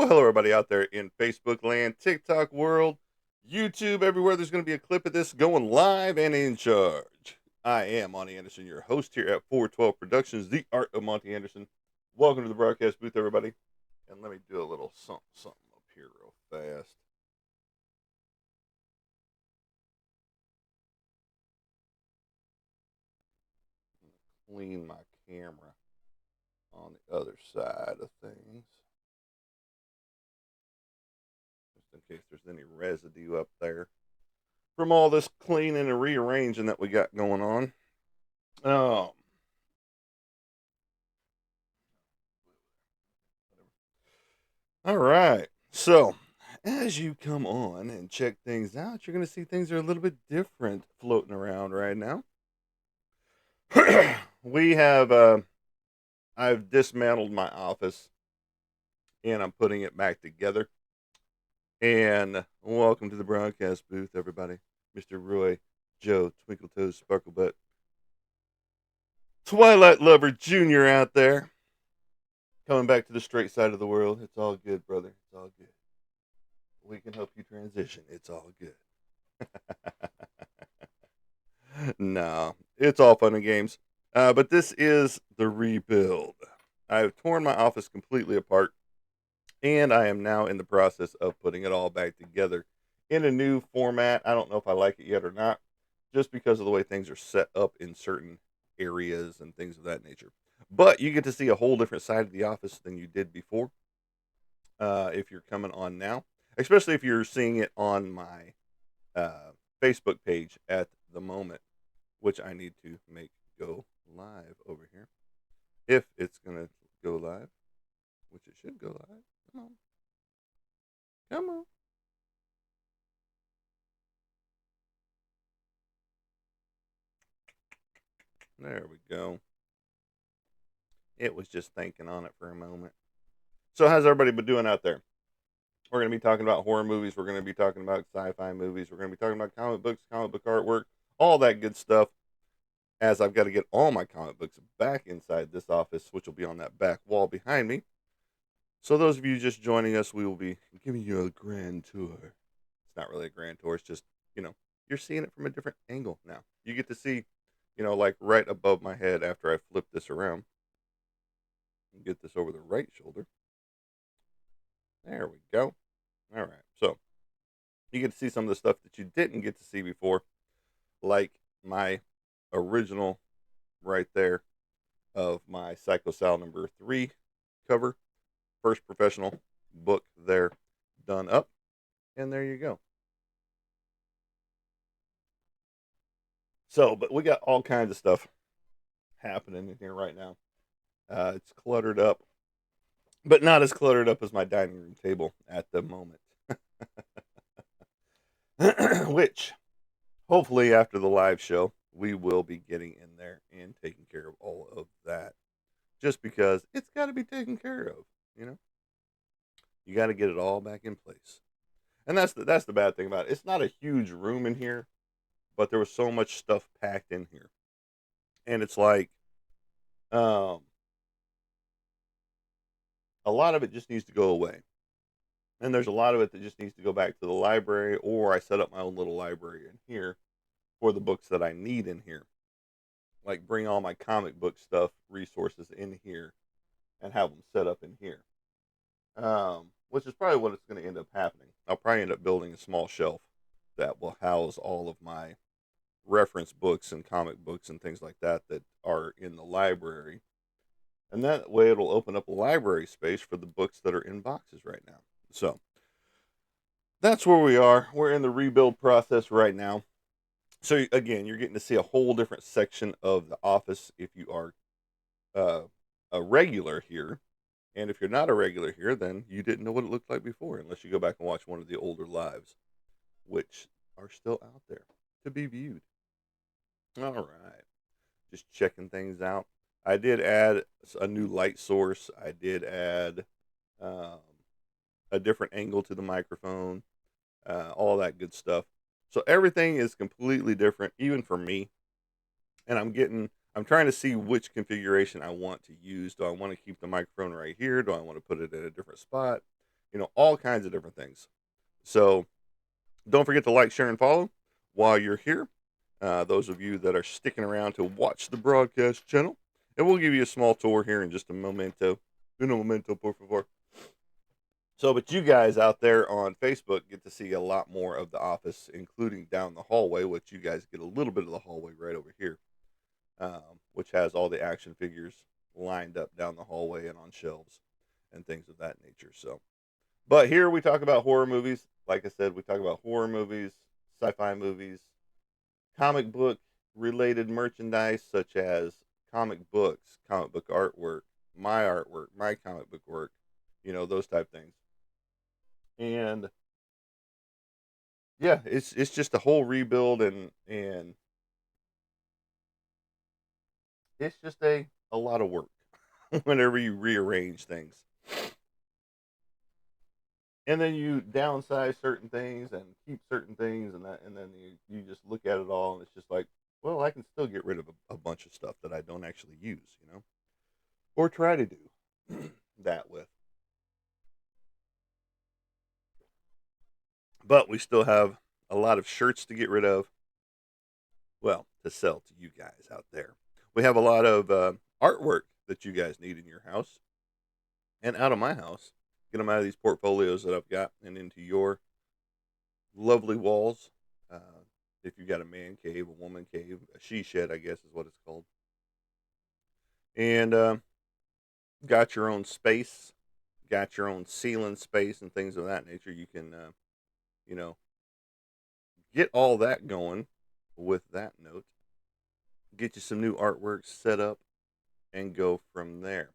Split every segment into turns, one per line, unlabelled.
Well, hello, everybody out there in Facebook land, TikTok world, YouTube, everywhere. There's going to be a clip of this going live and in charge. I am Monty Anderson, your host here at 412 Productions, The Art of Monty Anderson. Welcome to the broadcast booth, everybody. And let me do a little something up here real fast. Clean my camera on the other side of things. Just in case there's any residue up there from all this cleaning and rearranging that we got going on. Um, all right. So, as you come on and check things out, you're going to see things are a little bit different floating around right now. we have, I've dismantled my office and I'm putting it back together. And welcome to the broadcast booth, everybody. Mr. Roy, Joe, Twinkle Toes, Sparkle Butt, Twilight Lover Jr. out there. Coming back to the straight side of the world. It's all good, brother. It's all good. We can help you transition. It's all good. No, it's all fun and games. But this is the rebuild. I've torn my office completely apart, and I am now in the process of putting it all back together in a new format. I don't know if I like it yet or not, just because of the way things are set up in certain areas and things of that nature. But you get to see a whole different side of the office than you did before if you're coming on now, especially if you're seeing it on my Facebook page at the moment, which I need to make go live over here. If it's going to go live, which it should go live. Come on. Come on. There we go. It was just thinking on it for a moment. So, how's everybody been doing out there? We're going to be talking about horror movies. We're going to be talking about sci-fi movies. We're going to be talking about comic books, comic book artwork, all that good stuff. As I've got to get all my comic books back inside this office, which will be on that back wall behind me. So those of you just joining us, we will be giving you a grand tour. It's not really a grand tour. It's just, you're seeing it from a different angle now. You get to see, like right above my head after I flip this around. And get this over the right shoulder. There we go. All right. So you get to see some of the stuff that you didn't get to see before, like my original right there of my Psycho Sal #3 cover. First professional book there done up. And there you go. So, but we got all kinds of stuff happening in here right now. It's cluttered up, but not as cluttered up as my dining room table at the moment. Which, hopefully, after the live show, we will be getting in there and taking care of all of that. Just because it's got to be taken care of, you know. You got to get it all back in place, and that's the bad thing about it. It's not a huge room in here, but there was so much stuff packed in here, and it's like, um, a lot of it just needs to go away. And there's a lot of it that just needs to go back to the library, or I set up my own little library in here for the books that I need in here. Like bring all my comic book stuff, resources in here, and have them set up in here. Which is probably what it's going to end up happening. I'll probably end up building a small shelf that will house all of my reference books and comic books and things like that that are in the library. And that way it'll open up a library space for the books that are in boxes right now. So that's where we are. We're in the rebuild process right now. So again, you're getting to see a whole different section of the office if you are uh, a regular here. And if you're not a regular here, then you didn't know what it looked like before, unless you go back and watch one of the older lives, which are still out there to be viewed. All right. Just checking things out. I did add a new light source. I did add um, a different angle to the microphone, all that good stuff. So everything is completely different, even for me. And I'm trying to see which configuration I want to use. Do I want to keep the microphone right here? Do I want to put it in a different spot? all kinds of different things. So don't forget to like, share, and follow while you're here. Those of you that are sticking around to watch the broadcast channel, and we'll give you a small tour here in just a momento. Un momento, por favor. So, but you guys out there on Facebook get to see a lot more of the office, including down the hallway, which you guys get a little bit of the hallway right over here, which has all the action figures lined up down the hallway and on shelves and things of that nature. So, but here we talk about horror movies. Like I said, we talk about horror movies, sci-fi movies, comic book related merchandise such as comic books, comic book artwork, my comic book work, those type things. And yeah, it's just a whole rebuild, and it's just a lot of work whenever you rearrange things. And then you downsize certain things and keep certain things, and then you just look at it all, and it's just like, well, I can still get rid of a bunch of stuff that I don't actually use, or try to do that with. But we still have a lot of shirts to get rid of, well, to sell to you guys out there. We have a lot of artwork that you guys need in your house and out of my house. Get them out of these portfolios that I've got and into your lovely walls. If you got a man cave, a woman cave, a she shed, I guess is what it's called, and got your own space, got your own ceiling space and things of that nature, you can, you know, get all that going with that note. Get you some new artwork set up and go from there.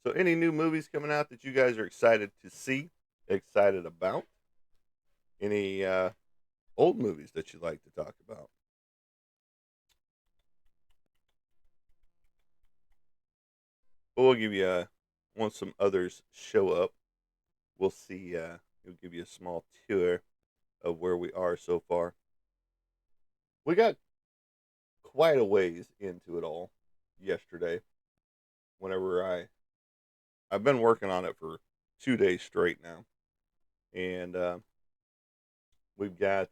So, any new movies coming out that you guys are excited to see, excited about? Any old movies that you'd like to talk about? But we'll give you once some others show up. We'll see. We'll give you a small tour of where we are so far. We got quite a ways into it all yesterday. Whenever I've been working on it for 2 days straight now, and we've got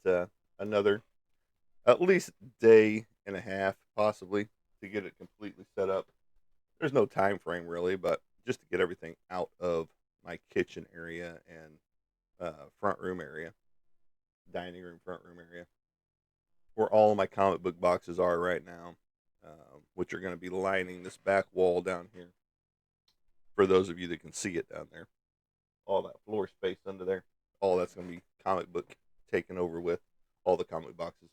another at least day and a half possibly to get it completely set up. There's no time frame really, but just to get everything out of my kitchen area and front room area, dining room, front room area, where all of my comic book boxes are right now, which are going to be lining this back wall down here. For those of you that can see it down there, all that floor space under there, all that's going to be comic book taken over with all the comic boxes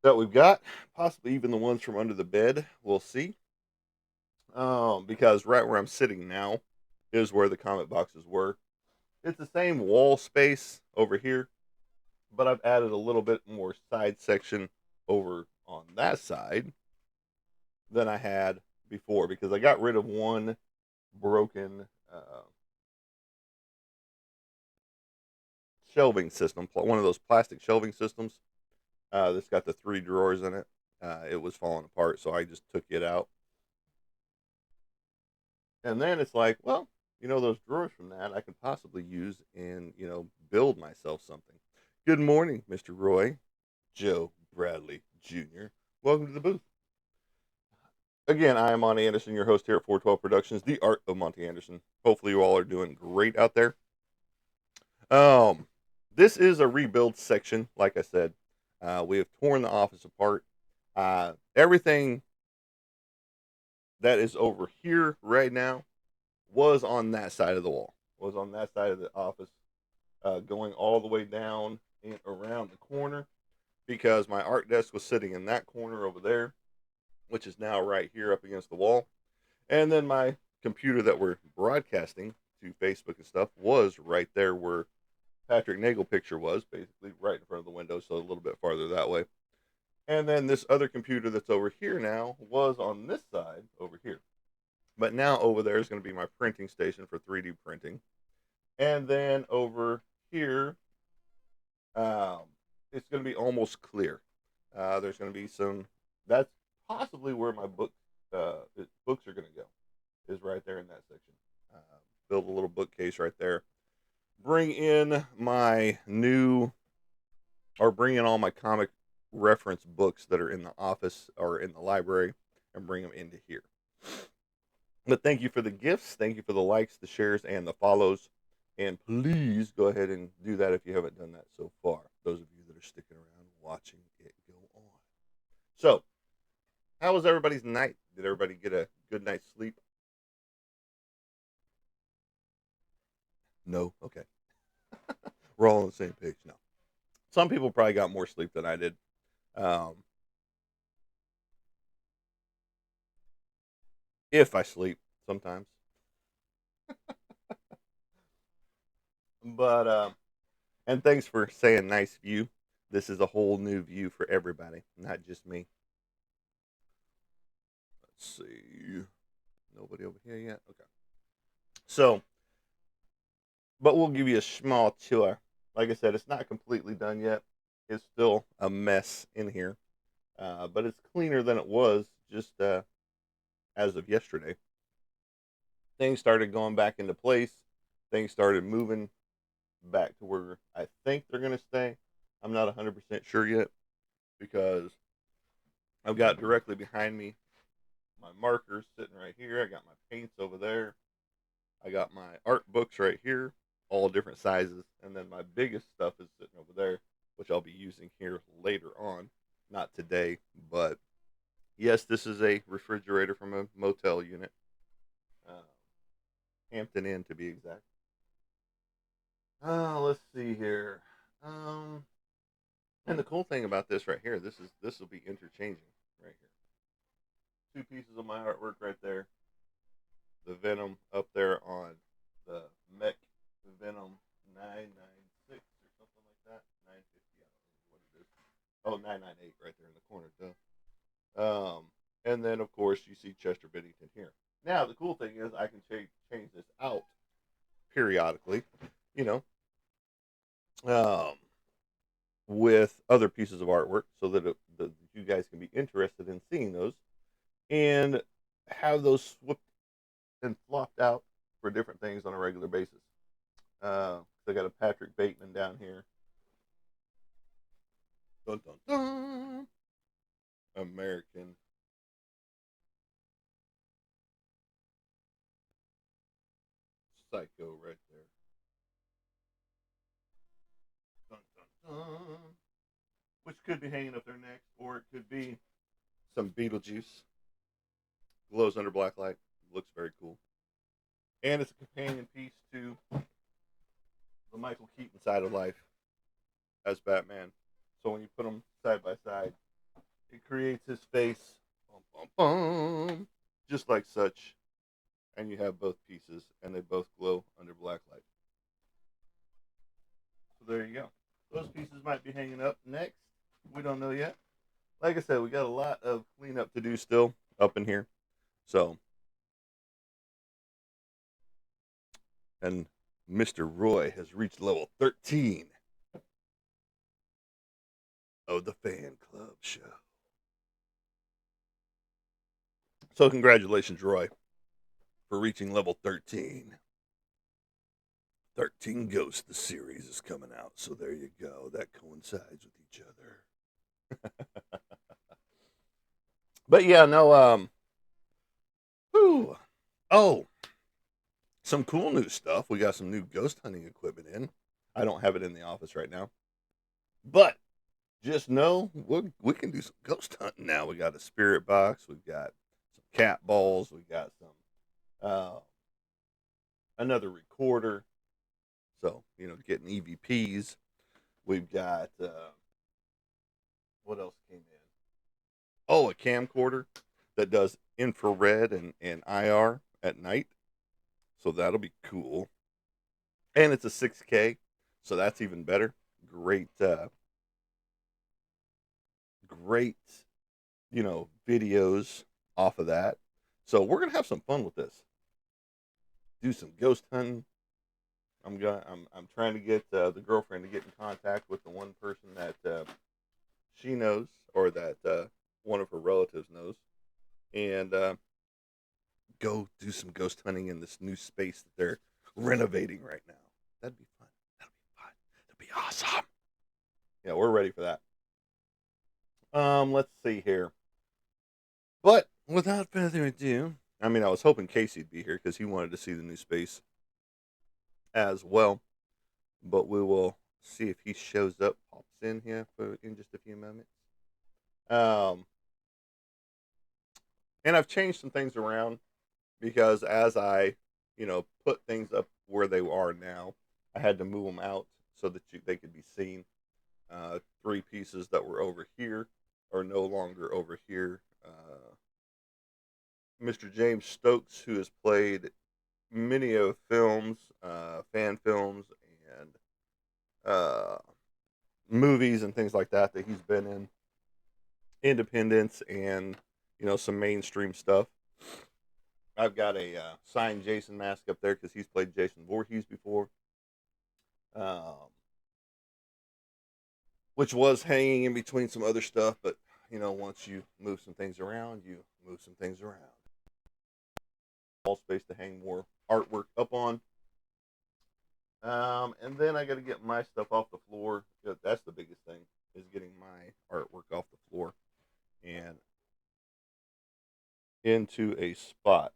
that we've got, possibly even the ones from under the bed. We'll see. Because right where I'm sitting now is where the comic boxes were. It's the same wall space over here, but I've added a little bit more side section over on that side than I had before because I got rid of one broken shelving system, one of those plastic shelving systems that's got the 3 drawers in it. It was falling apart, so I just took it out. And then it's like, well, those drawers from that I could possibly use and, build myself something. Good morning, Mr. Roy, Joe Bradley Jr. Welcome to the booth. Again, I am Monty Anderson, your host here at 412 Productions, The Art of Monty Anderson. Hopefully you all are doing great out there. This is a rebuild section, like I said. We have torn the office apart. Everything that is over here right now was on that side of the wall, was on that side of the office, going all the way down and around the corner because my art desk was sitting in that corner over there, which is now right here up against the wall. And then my computer that we're broadcasting to Facebook and stuff was right there where Patrick Nagel picture was, basically right in front of the window, so a little bit farther that way. And then this other computer that's over here now was on this side over here. But now over there is going to be my printing station for 3D printing. And then over here, it's going to be almost clear. There's going to be that's possibly where my books are going to go, is right there in that section. Build a little bookcase right there. bring in my new, or bring in all my comic reference books that are in the office or in the library and bring them into here. But thank you for the gifts. Thank you for the likes, the shares, and the follows. And please go ahead and do that if you haven't done that so far. Those of you that are sticking around watching it go on. So, how was everybody's night? Did everybody get a good night's sleep? No? Okay. We're all on the same page now. Some people probably got more sleep than I did. Um, if I sleep sometimes. But, and thanks for saying nice view. This is a whole new view for everybody, not just me. Let's see. Nobody over here yet? Okay. So, but we'll give you a small tour. Like I said, it's not completely done yet. It's still a mess in here, but it's cleaner than it was just as of yesterday. Things started going back into place. Things started moving back to where I think they're going to stay. I'm not 100% sure yet because I've got directly behind me my markers sitting right here. I got my paints over there. I got my art books right here, all different sizes. And then my biggest stuff is sitting over there, which I'll be using here later on. Not today, but yes, this is a refrigerator from a motel unit. Uh, Hampton Inn to be exact. Let's see here. Um, and the cool thing about this right here, this will be interchanging right here. Two pieces of my artwork right there. The Venom up there on the Mech Venom 996 or something like that. 950, I don't know what it is. Oh, 998 right there in the corner, duh. And then of course you see Chester Bennington here. Now the cool thing is I can change this out periodically, you know, um, with other pieces of artwork, so that you guys can be interested in seeing those and have those swapped and flopped out for different things on a regular basis. I got a Patrick Bateman down here. Dun, dun, dun. American Psycho right there. Dun, dun, dun. Which could be hanging up there next, or it could be some Beetlejuice. Glows under black light. Looks very cool. And it's a companion piece to the Michael Keaton side of life as Batman. So when you put them side by side, it creates his face, bum, bum, bum, just like such. And you have both pieces, and they both glow under black light. So there you go. Those pieces might be hanging up next. We don't know yet. Like I said, we got a lot of cleanup to do still up in here. So, and Mr. Roy has reached level 13 of the fan club show. So, congratulations, Roy, for reaching level 13. 13 Ghosts, the series is coming out. So, there you go. That coincides with each other. But yeah, no, whew. Oh, some cool new stuff. We got some new ghost hunting equipment in. I don't have it in the office right now. But just know we can do some ghost hunting now. We got a spirit box. We've got some cat balls. We got some another recorder. So getting EVPs. We've got what else came in? Oh, a camcorder that does infrared and IR at night. So that'll be cool. And it's a 6K, so that's even better. Great, great, videos off of that. So we're gonna have some fun with this. Do some ghost hunting. I'm trying to get the girlfriend to get in contact with the one person that she knows, or that one of her relatives knows, and go do some ghost hunting in this new space that they're renovating right now. That'd be fun. awesome. Yeah, we're ready for that. Let's see here. But without further ado, I mean, I was hoping Casey'd be here because he wanted to see the new space as well. But we will see if he shows up, pops in here in just a few moments. Um, and I've changed some things around because as I, put things up where they are now, I had to move them out so that they could be seen. Three pieces that were over here are no longer over here. Mr. James Stokes, who has played many of films, fan films, and uh, movies and things like that he's been in, Independence, and some mainstream stuff. I've got a signed Jason mask up there because he's played Jason Voorhees before, um, which was hanging in between some other stuff. But once you move some things around, you move some things around. All space to hang more artwork up on. And then I got to get my stuff off the floor. That's the biggest thing, is getting my artwork off the floor and into a spot.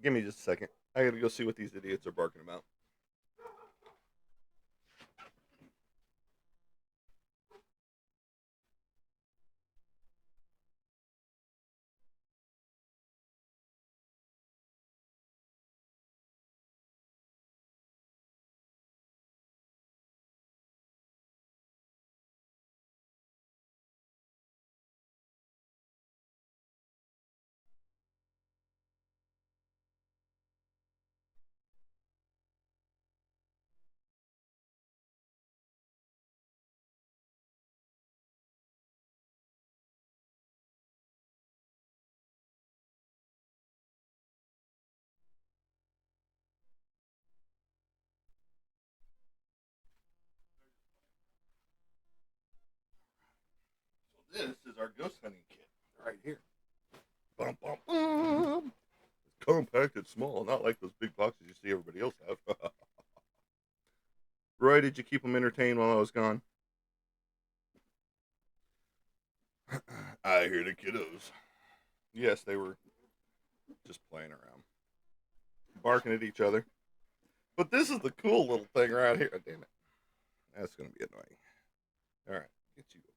Give me just a second. I got to go see what these idiots are barking about. So this is our ghost hunting kit right here. Bum, bum, bum. It's compact and small, not like those big boxes you see everybody else have. Roy, did you keep them entertained while I was gone? I hear the kiddos. Yes, they were just playing around, barking at each other. But this is the cool little thing right here. Oh, damn it. That's going to be annoying. All right, get you over there.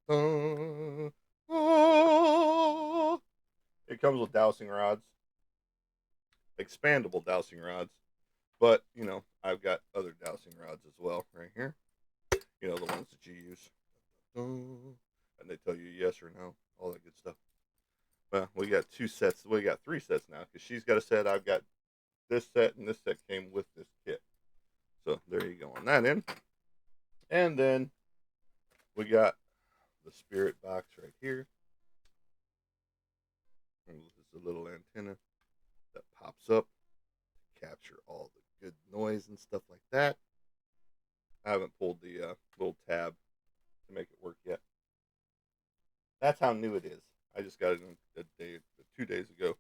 Oh. It comes with dowsing rods, expandable dowsing rods. But, I've got other dowsing rods as well right here. The ones that you use. And they tell you yes or no, all that good stuff. Well, we got 2 sets. We got 3 sets now because she's got a set. I've got this set, and this set came with this kit. So there you go on that end. And then we got the spirit box right here. And this is a little antenna that pops up to capture all the good noise and stuff like that. I haven't pulled the little tab to make it work yet. That's how new it is. I just got it in 2 days ago.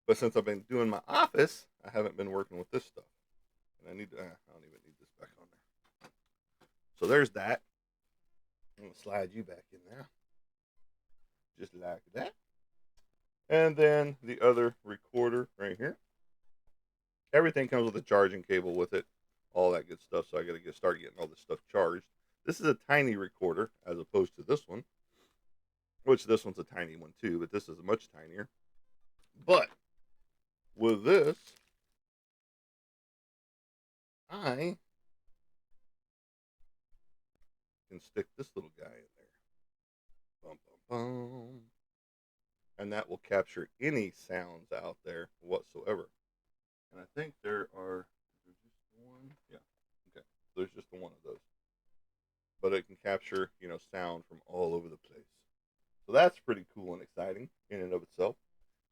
But since I've been doing my office, I haven't been working with this stuff. And I need to, I don't even need this back on there. So there's that. I'm going to slide you back in there. Just like that. And then the other recorder right here. Everything comes with a charging cable with it. All that good stuff. So I got to start getting all this stuff charged. This is a tiny recorder as opposed to this one. Which this one's a tiny one too, but this is much tinier. But with this, I can stick this little guy in there. Bum, bum, bum. And that will capture any sounds out there whatsoever. And I think there are, there's just one? Yeah. Okay. There's just one of those. But it can capture, sound from all over the place. So that's pretty cool and exciting in and of itself.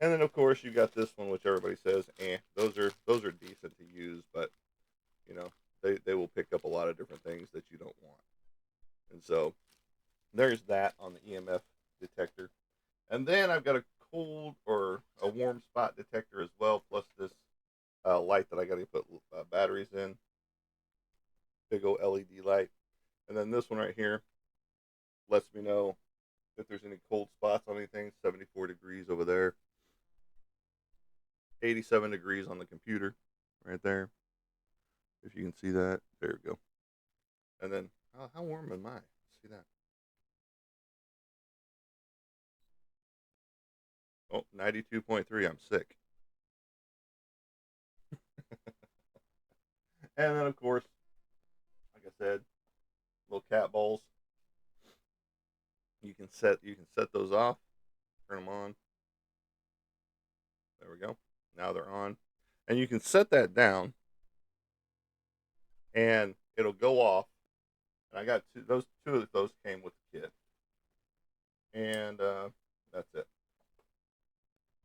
And then of course you got this one, which everybody says, those are decent to use, but they will pick up a lot of different things that you don't want. And so there's that on the EMF detector. And then I've got a cold or a warm spot detector as well, plus this light that I got to put batteries in. Big old LED light. And then this one right here lets me know if there's any cold spots on anything. 74 degrees over there. 87 degrees on the computer right there. If you can see that. There we go. And then, how warm am I? See that? Oh, 92.3. I'm sick. And then, of course, like I said, little cat balls. You can set those off, turn them on. There we go. Now they're on. And you can set that down and it'll go off. And I got two of those came with the kit. And that's it.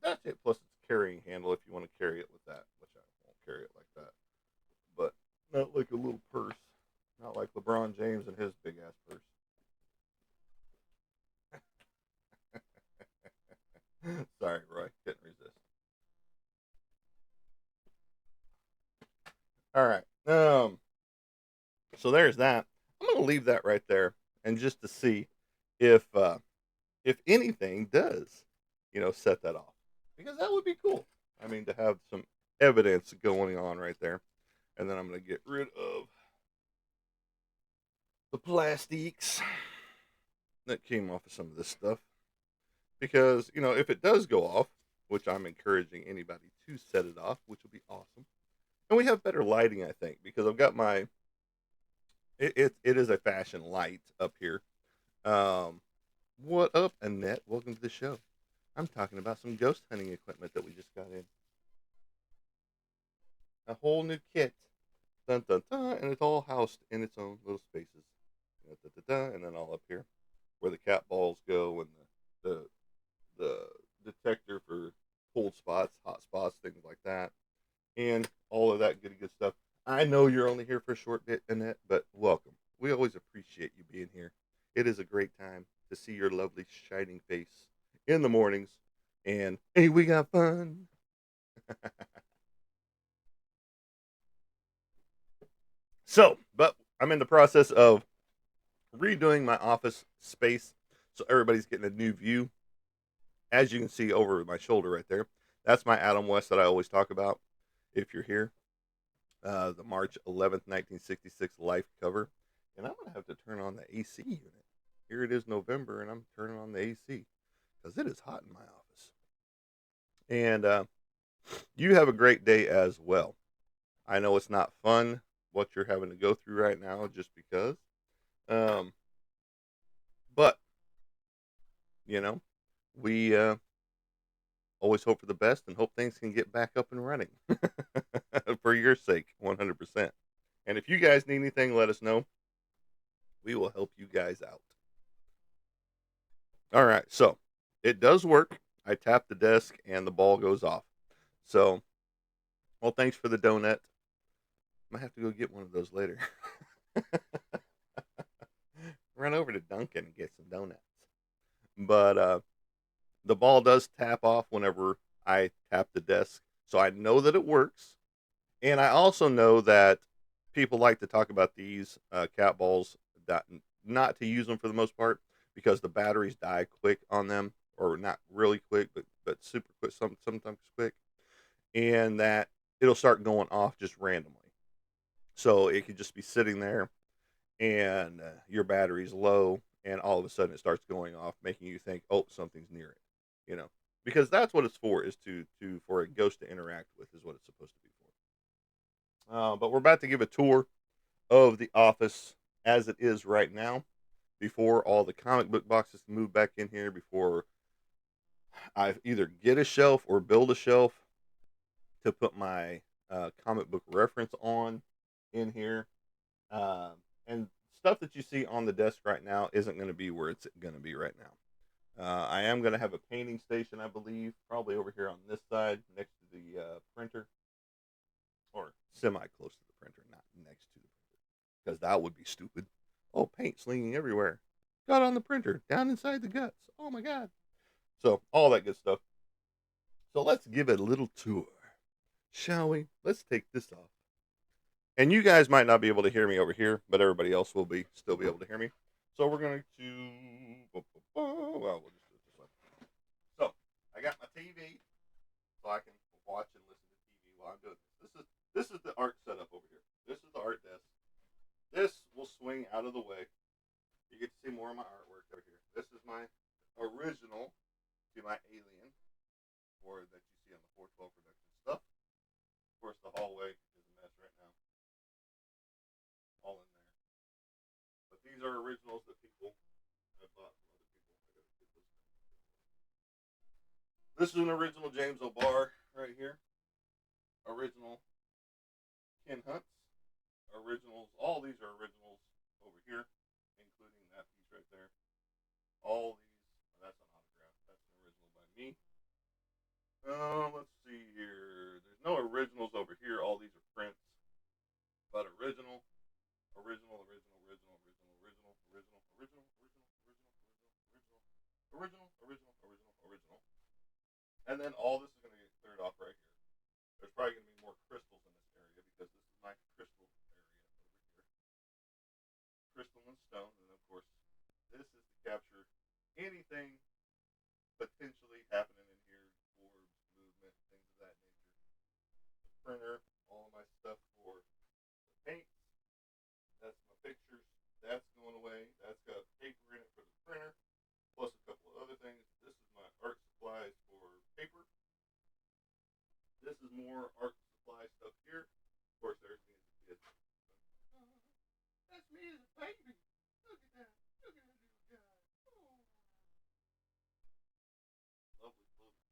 That's it. Plus it's a carrying handle if you want to carry it with that, which I won't carry it like that. But not like a little purse. Not like LeBron James and his big ass purse. Sorry, Roy. Couldn't resist. All right. So there's that. I'm gonna leave that right there, and just to see if anything does, set that off, because that would be cool. I mean, to have some evidence going on right there, and then I'm gonna get rid of the plastics that came off of some of this stuff, because if it does go off, which I'm encouraging anybody to set it off, which will be awesome, and we have better lighting, I think, because I've got my it is a fashion light up here. Um, what up, Annette? Welcome to the show. I'm talking about some ghost hunting equipment that we just got in. A whole new kit. Dun, dun, dun, and it's all housed in its own little spaces. Dun, dun, dun, dun, and then all up here where the cat balls go and the, the detector for cold spots, hot spots, things like that. And all of that good stuff. I know you're only here for a short bit, Annette, but welcome. We always appreciate you being here. It is a great time to see your lovely shining face in the mornings. And hey, we got fun. So, but I'm in the process of redoing my office space so everybody's getting a new view. As you can see over my shoulder right there, that's my Adam West that I always talk about. If you're here, the March 11th, 1966 Life cover. And I'm going to have to turn on the AC unit. Here it is November, and I'm turning on the AC because it is hot in my office. And you have a great day as well. I know it's not fun what you're having to go through right now just because. Um, but, you know, we always hope for the best and hope things can get back up and running for your sake, 100%. And if you guys need anything, let us know. We will help you guys out. All right, so it does work. I tap the desk and the ball goes off. So, well, thanks for the donut. Might have to go get one of those later. Run over to Dunkin' and get some donuts. But the ball does tap off whenever I tap the desk. So I know that it works. And I also know that people like to talk about these cat balls, that not to use them for the most part because the batteries die quick on them, or not really quick, but super quick, sometimes quick, and that it'll start going off just randomly. So it could just be sitting there, and your battery's low, and all of a sudden it starts going off, making you think, oh, something's near it, you know, because that's what it's for, is to for a ghost to interact with, is what it's supposed to be for. But we're about to give a tour of the office as it is right now, before all the comic book boxes move back in here, before I either get a shelf or build a shelf to put my comic book reference on in here. And stuff that you see on the desk right now isn't going to be where it's going to be right now. I am going to have a painting station, I believe, probably over here on this side next to the printer, or semi close to the printer, not next to the printer, because that would be stupid. Oh, paint slinging everywhere. Got on the printer, down inside the guts. Oh my god. So, all that good stuff. So let's give it a little tour, shall we? Let's take this off. And you guys might not be able to hear me over here, but everybody else will still be able to hear me. So we're going to, well, we'll just do it this way. So I got my TV, so I can watch and listen to TV while I'm doing this. This is the art setup over here. This is the art desk. This will swing out of the way. You get to see more of my artwork over here. This is my original to my Alien, or that you see on the 412 production stuff. Of course, the hallway is a mess right now, all in there. But these are originals that people have bought from other people. I gotta get this. This is an original James O'Barr right here. Original Ken Hunts. Originals. All these are originals over here, including that piece right there. All these. That's an autograph. That's an original by me. Let's see here. There's no originals over here. All these are prints. But original, original, original, original, original, original, original, original, original, original, original, original, original, original. And then all this is going to get cleared off right here. There's probably going to be more crystals in this area because this is my crystal area over here. Crystal and stone, and of course, this is to capture anything potentially happening in here, orbs, movement, things of that nature. The printer, all of my stuff for the paint. That's my pictures. That's going away. That's got paper in it for the printer, plus a couple of other things. This is my art supplies for paper. This is more art supply stuff here. Of course, there's me as a kid. That's me as a baby. Look at that. Look at that little guy. Oh. Lovely clothing.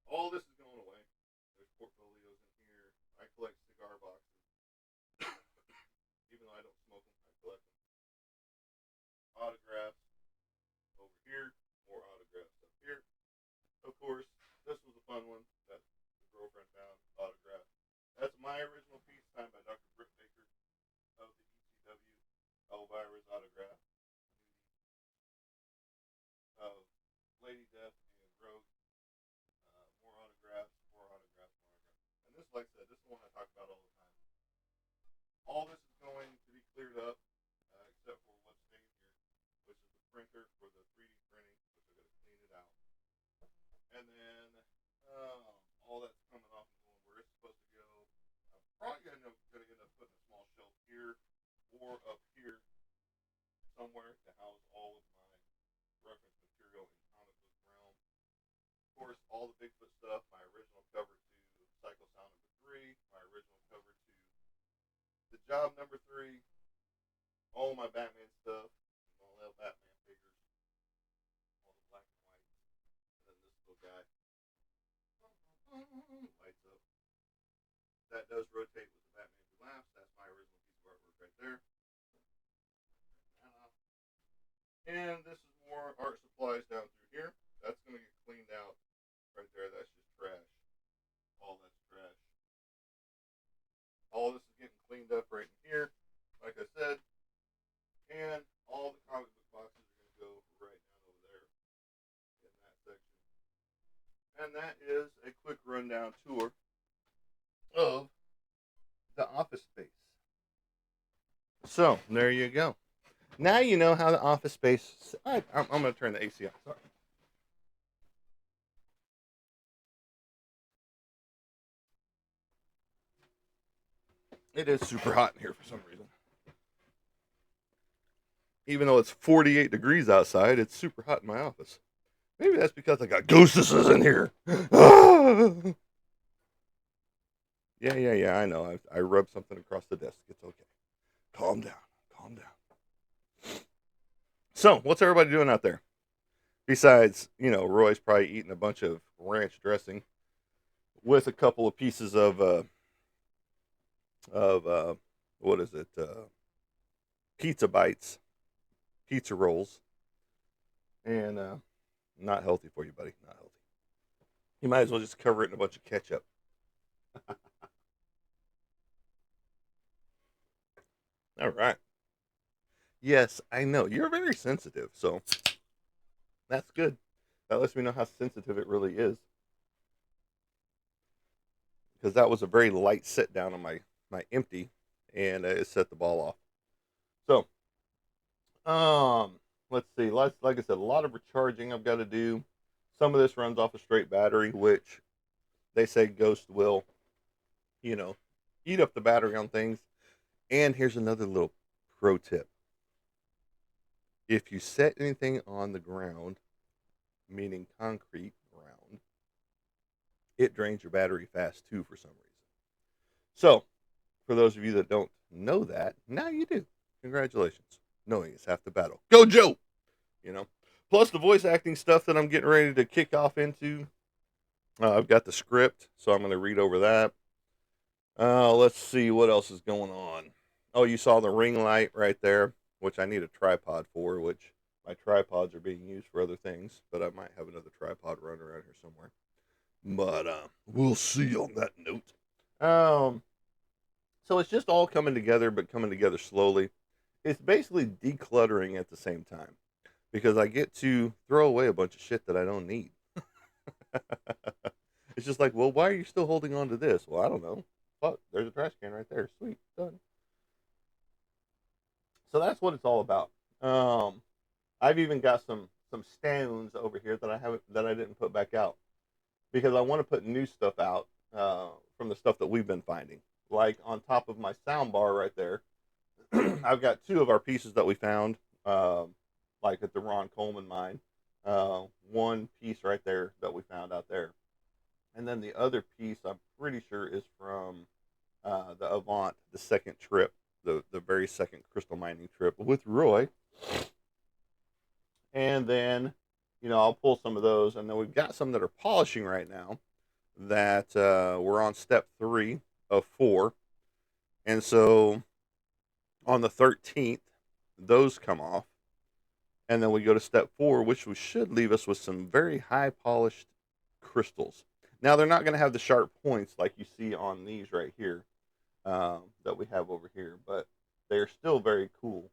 All this is going away. There's portfolios in here. I collect cigar boxes. Even though I don't smoke them, I collect them. Autographs over here. More autographs up here. Of course, this was a fun one that the girlfriend found. Autograph. That's my original piece signed by Dr. Britt Baker of the ECW. Elvira's autograph. Of Lady Death and Rogue. More autographs, more autographs, more autographs. And this, like I said, this is the one I talk about all the time. All this is going to be cleared up, except for what's staying here, which is the printer for the 3D printing, which I got to clean it out. And then all that's coming off and going where it's supposed to go. I'm probably going to end up putting a small shelf here or up here somewhere to house all of my reference material in comic book realm. Of course, all the Bigfoot stuff, my original cover to Psycho Sound #3, my original cover to The Job #3, all my Batman stuff, all the Batman figures, all the black and white, and then this little guy lights up. That does rotate with the Batman Who Laughs. That's my original piece of artwork right there. And this is more art supplies down through here. That's going to get cleaned out right there. That's just trash. All that's trash. All this is getting cleaned up right in here, like I said. And all the comic book boxes are going to go right down over there in that section. And that is a quick rundown tour of the office space. So, there you go. Now you know how the office space. I'm going to turn the AC on. Sorry. It is super hot in here for some reason. Even though it's 48 degrees outside, it's super hot in my office. Maybe that's because I got ghostesses in here. Yeah, I know. I rubbed something across the desk. It's okay. Calm down. Calm down. So, what's everybody doing out there? Besides, Roy's probably eating a bunch of ranch dressing with a couple of pieces of what is it? Pizza bites, pizza rolls, and not healthy for you, buddy. Not healthy. You might as well just cover it in a bunch of ketchup. All right. Yes, I know you're very sensitive, so that's good. That lets me know how sensitive it really is. because that was a very light sit down on my empty, and it set the ball off. So, let's see. Like I said, a lot of recharging I've got to do. Some of this runs off a straight battery, which they say Ghost will, you know, eat up the battery on things. And here's another little pro tip: if you set anything on the ground, meaning concrete ground, it drains your battery fast too for some reason. So, for those of you that don't know that, now you do. Congratulations. Knowing is half the battle. Go, Joe! You know. Plus the voice acting stuff that I'm getting ready to kick off into. I've got the script, so I'm going to read over that. Let's see what else is going on. Oh, you saw the ring light right there, which I need a tripod for, which my tripods are being used for other things, but I might have another tripod running around here somewhere. But we'll see on that note. So it's just all coming together, but coming together slowly. It's basically decluttering at the same time because I get to throw away a bunch of shit that I don't need. It's just like, well, why are you still holding on to this? Well, I don't know. Fuck, there's a trash can right there. Sweet, done. So that's what it's all about. I've even got some stones over here that I didn't put back out because I want to put new stuff out from the stuff that we've been finding. Like on top of my sound bar right there, I've got two of our pieces that we found, like at the Ron Coleman mine. One piece right there that we found out there, and then the other piece I'm pretty sure is from the Avant, the second trip, the very second crystal mining trip with Roy. And then, I'll pull some of those, and then we've got some that are polishing right now. That we're on step 3 of 4, and so on the 13th, those come off, and then we go to step 4, which should leave us with some very high polished crystals. Now they're not going to have the sharp points like you see on these right here that we have over here, but they are still very cool.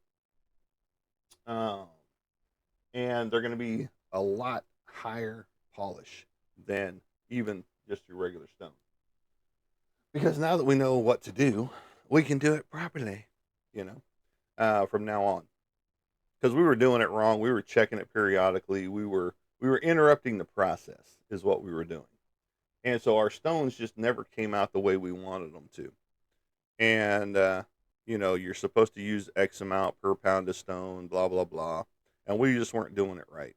And they're going to be a lot higher polish than even just your regular stone. Because now that we know what to do, we can do it properly, from now on. Because we were doing it wrong. We were checking it periodically. We were interrupting the process is what we were doing. And so our stones just never came out the way we wanted them to. And, you're supposed to use X amount per pound of stone, blah, blah, blah. And we just weren't doing it right.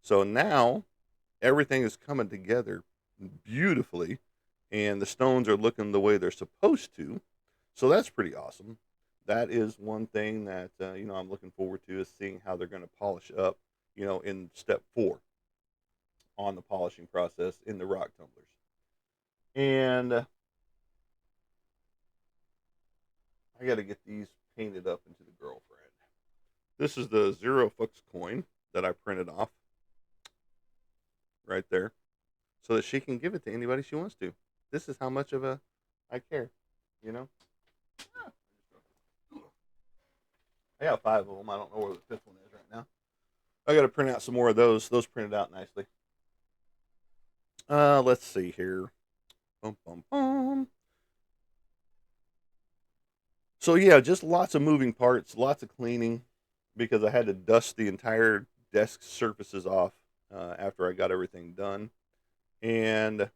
So now everything is coming together beautifully, and the stones are looking the way they're supposed to. So that's pretty awesome. That is one thing that I'm looking forward to, is seeing how they're going to polish up, in step 4 on the polishing process in the rock tumblers. And I got to get these painted up into the girlfriend. This is the Zero Fucks coin that I printed off right there, so that she can give it to anybody she wants to. This is how much of a I care, you know. I got 5 of them. I don't know where the 5th one is right now. I got to print out some more of those. Those printed out nicely. Let's see here. Bum, bum, bum. So yeah, just lots of moving parts, lots of cleaning, because I had to dust the entire desk surfaces off after I got everything done, and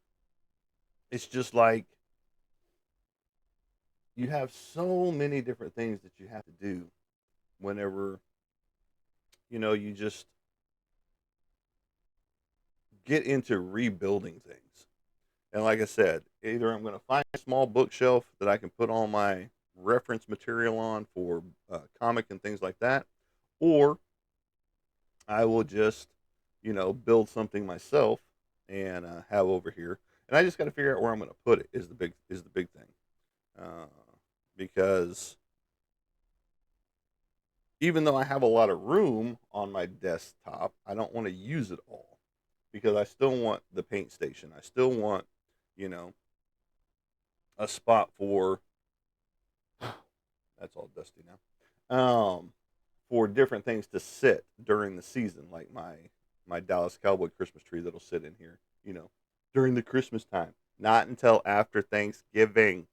it's just like you have so many different things that you have to do whenever you just get into rebuilding things. And like I said, either I'm going to find a small bookshelf that I can put all my reference material on for comic and things like that, or I will just, build something myself and have over here. And I just got to figure out where I'm going to put it is the big thing, because even though I have a lot of room on my desktop, I don't want to use it all because I still want the paint station. I still want, you know, a spot for that's all dusty now. For different things to sit during the season, like my Dallas Cowboy Christmas tree that'll sit in here, during the Christmas time. Not until after Thanksgiving.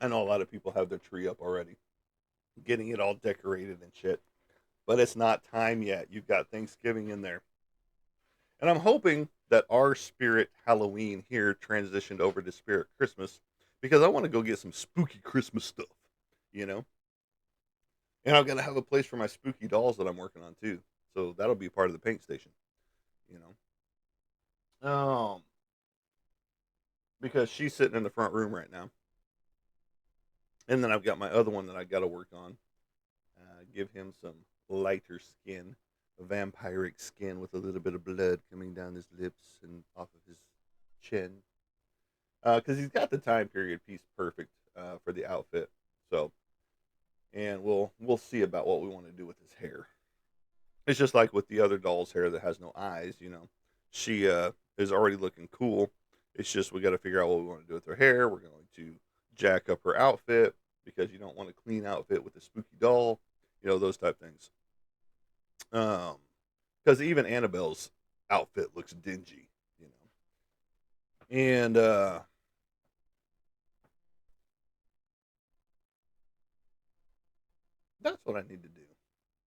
I know a lot of people have their tree up already, getting it all decorated and shit. But it's not time yet. You've got Thanksgiving in there. And I'm hoping that our Spirit Halloween here transitioned over to Spirit Christmas because I want to go get some spooky Christmas stuff, you know? And I'm going to have a place for my spooky dolls that I'm working on too. So that'll be part of the paint station, you know? Because she's sitting in the front room right now. And then I've got my other one that I got to work on. Give him some lighter skin, a vampiric skin with a little bit of blood coming down his lips and off of his chin. Because he's got the time period piece perfect for the outfit. So, and we'll see about what we want to do with his hair. It's just like with the other doll's hair that has no eyes. You know, she is already looking cool. It's just we got to figure out what we want to do with her hair. We're going to jack up her outfit because you don't want a clean outfit with a spooky doll. You know, those type things. Because even Annabelle's outfit looks dingy. You know, and that's what I need to do.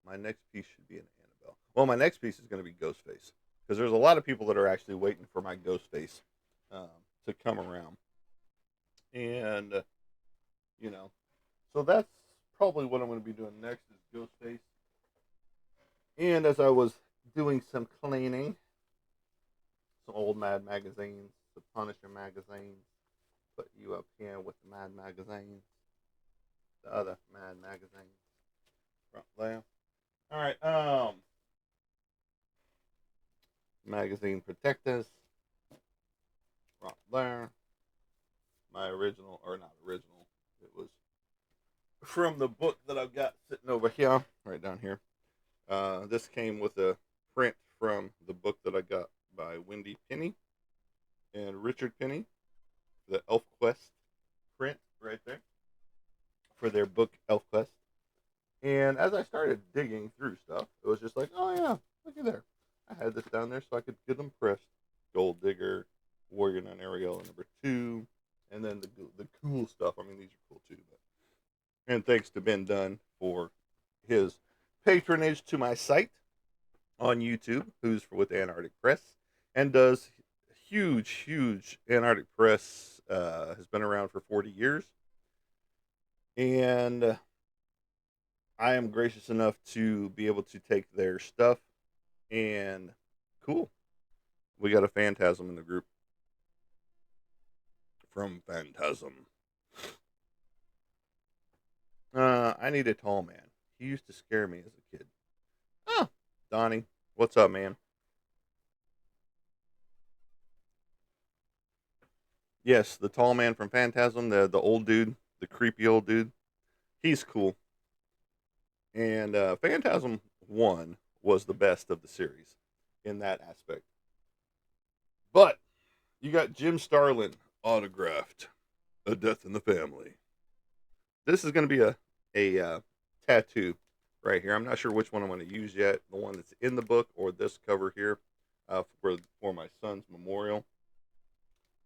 My next piece should be an Annabelle. Well, my next piece is going to be Ghostface because there's a lot of people that are actually waiting for my Ghostface um, to come around, and you know, so that's probably what I'm going to be doing next is Ghostface. And as I was doing some cleaning, some old Mad magazines, the Punisher magazines, put you up here with the Mad magazines, the other Mad magazines, right there. All right, magazine protectors, right there. My original, or not original, it was from the book that I've got sitting over here, right down here. This came with a print from the book that I got by Wendy Penny and Richard Penny, the Elf Quest print right there for their book Elf Quest. And as I started digging through stuff, it was just like, oh yeah, look at there. I had this down there so I could get them pressed. Gold Digger, Warrior Nun Ariel #2, and then the cool stuff. I mean, these are cool too. But and thanks to Ben Dunn for his patronage to my site on YouTube, who's with Antarctic Press, and does huge Antarctic Press. Has been around for 40 years, and I am gracious enough to be able to take their stuff and cool. We got a Phantasm in the group from Phantasm. I need a tall man. He used to scare me as a kid. Oh, Donnie, what's up, man? Yes, the tall man from Phantasm, the old dude, the creepy old dude. He's cool. And Phantasm 1 was the best of the series in that aspect. But you got Jim Starlin autographed A Death in the Family. This is going to be a tattoo right here. I'm not sure which one I'm going to use yet. The one that's in the book or this cover here for my son's memorial.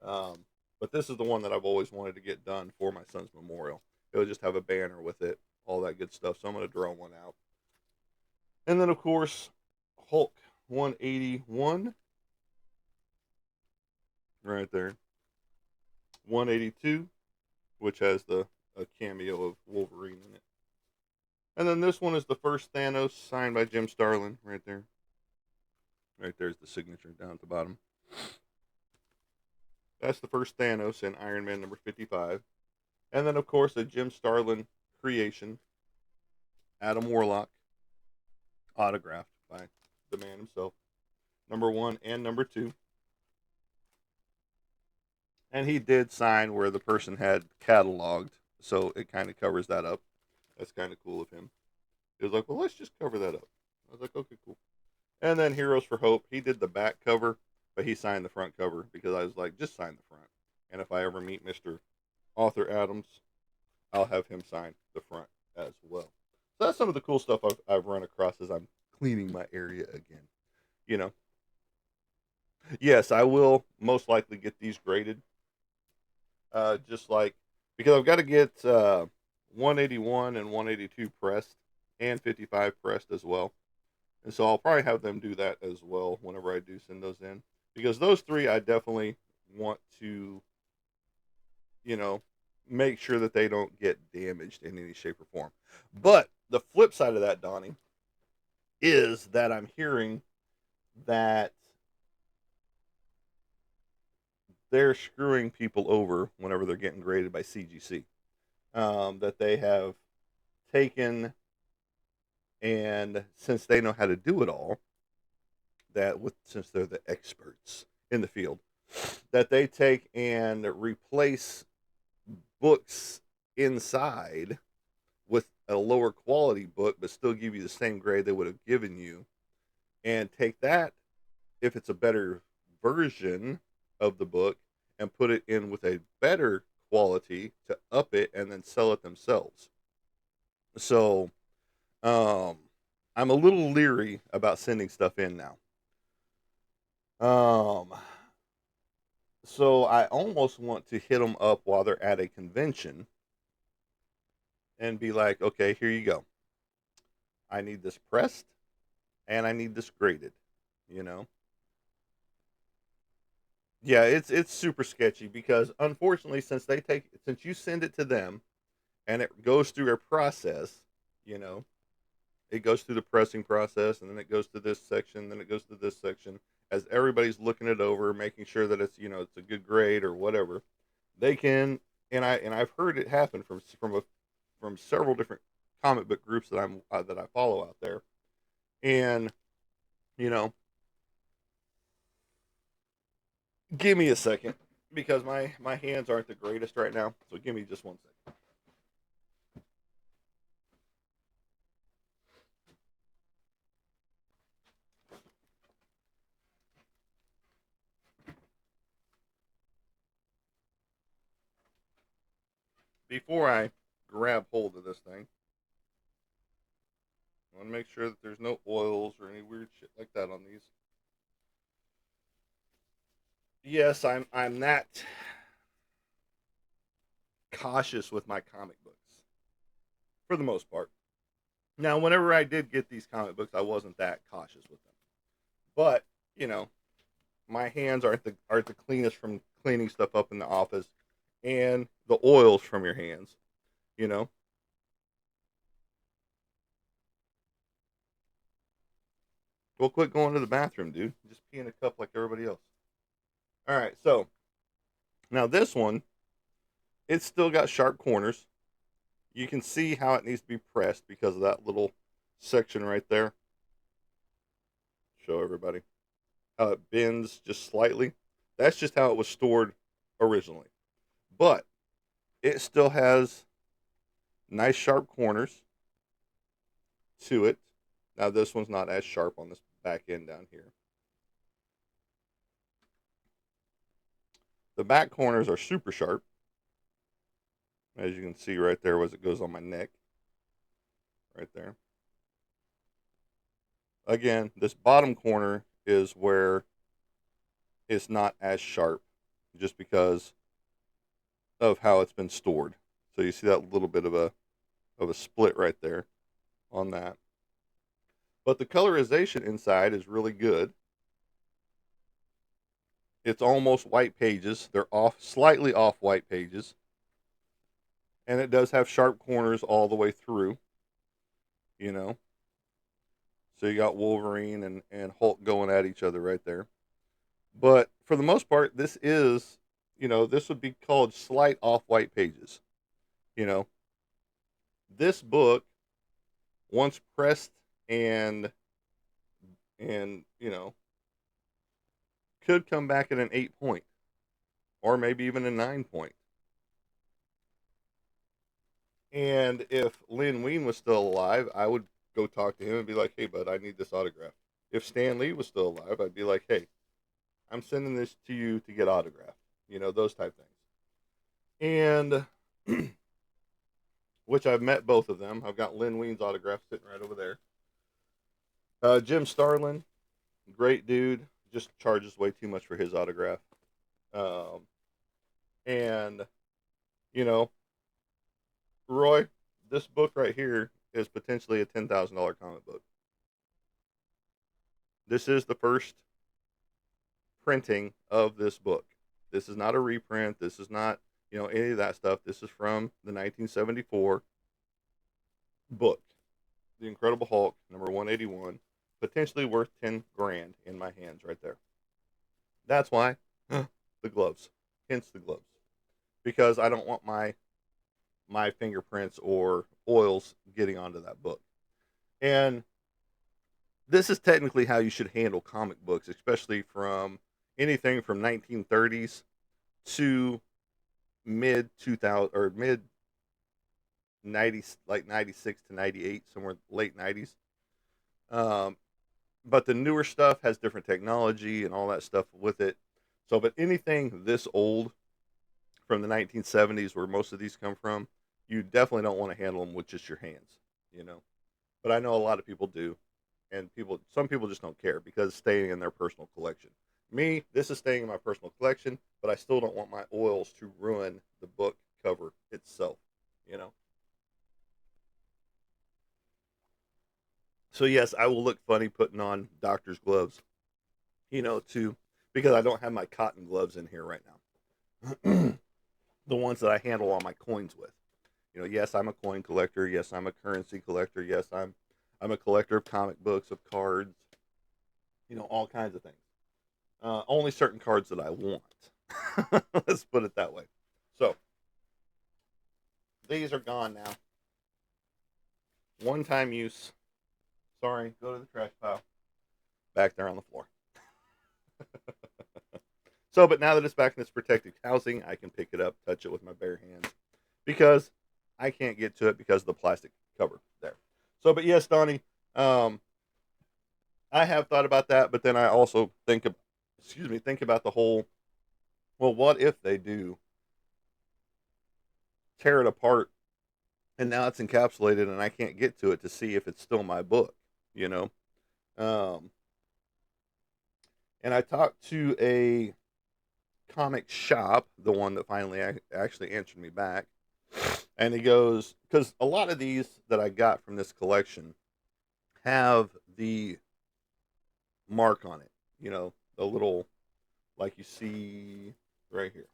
But this is the one that I've always wanted to get done for my son's memorial. It would just have a banner with it, all that good stuff. So I'm going to draw one out. And then, of course, Hulk 181 right there. 182, which has the a cameo of Wolverine in it. And then this one is the first Thanos signed by Jim Starlin right there. Right there's the signature down at the bottom. That's the first Thanos in Iron Man #55. And then, of course, a Jim Starlin creation, Adam Warlock, autographed by the man himself, #1 and #2. And he did sign where the person had cataloged, so it kind of covers that up. That's kind of cool of him. He was like, well, let's just cover that up. I was like, okay, cool. And then Heroes for Hope, he did the back cover, but he signed the front cover because I was like, just sign the front. And if I ever meet Mr. Arthur Adams, I'll have him sign the front as well. So that's some of the cool stuff I've run across as I'm cleaning my area again. You know, Yes, I will most likely get these graded. Just like because I've got to get 181 and 182 pressed and 55 pressed as well. And so I'll probably have them do that as well whenever I do send those in. Because those three I definitely want to, you know, make sure that they don't get damaged in any shape or form. But the flip side of that, Donnie, is that I'm hearing that they're screwing people over whenever they're getting graded by CGC. That they have taken, and since they know how to do it all, that with since they're the experts in the field, that they take and replace books inside with a lower quality book, but still give you the same grade they would have given you, and take that if it's a better version of the book and put it in with a better quality to up it and then sell it themselves. So, um, I'm a little leery about sending stuff in now. Um, so I almost want to hit them up while they're at a convention and be like, okay, here you go. I need this pressed and I need this graded, you know? Yeah, it's super sketchy because unfortunately since you send it to them and it goes through a process, you know, it goes through the pressing process and then it goes to this section, then it goes to this section as everybody's looking it over, making sure that it's, it's a good grade or whatever. They can and I've heard it happen from several different comic book groups that I follow out there. And, you know, give me a second because my hands aren't the greatest right now. So give me just one second. Before I grab hold of this thing, I want to make sure that there's no oils or any weird shit like that on these. Yes, I'm that cautious with my comic books for the most part. Now, whenever I did get these comic books, I wasn't that cautious with them. But, you know, my hands aren't the cleanest from cleaning stuff up in the office and the oils from your hands, you know. Well, quit going to the bathroom, dude. Just pee in a cup like everybody else. All right, so now this one, it's still got sharp corners. You can see how it needs to be pressed because of that little section right there. Show everybody how it bends just slightly. That's just how it was stored originally. But it still has nice sharp corners to it. Now this one's not as sharp on this back end down here. The back corners are super sharp, as you can see right there as it goes on my neck, right there. Again, this bottom corner is where it's not as sharp, just because of how it's been stored. So you see that little bit of a split right there on that. But the colorization inside is really good. It's almost white pages. They're slightly off white pages. And it does have sharp corners all the way through, you know. So you got Wolverine and Hulk going at each other right there. But for the most part, this is, this would be called slight off white pages. You know, this book, once pressed and could come back at an 8 point or maybe even a 9 point. And if Lynn Wein was still alive, I would go talk to him and be like, hey, bud, I need this autograph. If Stan Lee was still alive, I'd be like, hey, I'm sending this to you to get autographed. Those type things. And which I've met both of them. I've got Lynn Wein's autograph sitting right over there. Jim Starlin, great dude. just charges way too much for his autograph. Um, and you know, Roy, this book right here is potentially a $10,000 comic book. This is the first printing of this book. This is not a reprint. This is not, any of that stuff. This is from the 1974 book, The Incredible Hulk, number 181, potentially worth 10 grand in my hands right there. That's why the gloves, hence the gloves, because I don't want my fingerprints or oils getting onto that book. And this is technically how you should handle comic books, especially from anything from 1930s to mid 2000 or mid 90s, like 96 to 98, somewhere late 90s. Um, but the newer stuff has different technology and all that stuff with it. So, but anything this old from the 1970s, where most of these come from, you definitely don't want to handle them with just your hands, you know. But I know a lot of people do, and some people just don't care because it's staying in their personal collection. Me, this is staying in my personal collection, but I still don't want my oils to ruin the book cover itself, you know. So yes, I will look funny putting on doctor's gloves, too, because I don't have my cotton gloves in here right now. The ones that I handle all my coins with. Yes, I'm a coin collector. Yes, I'm a currency collector. Yes, I'm a collector of comic books, of cards, all kinds of things. Only certain cards that I want. Let's put it that way. So these are gone now. One time use. Sorry, go to the trash pile. Back there on the floor. So, but now that it's back in its protected housing, I can pick it up, touch it with my bare hands, because I can't get to it because of the plastic cover there. So, but yes, Donnie, um, I have thought about that, but then I also think about the whole. Well, what if they do tear it apart, and now it's encapsulated, and I can't get to it to see if it's still my book, you know? Um, and I talked to a comic shop, the one that finally actually answered me back, and he goes, because a lot of these that I got from this collection have the mark on it, the little, like you see right here,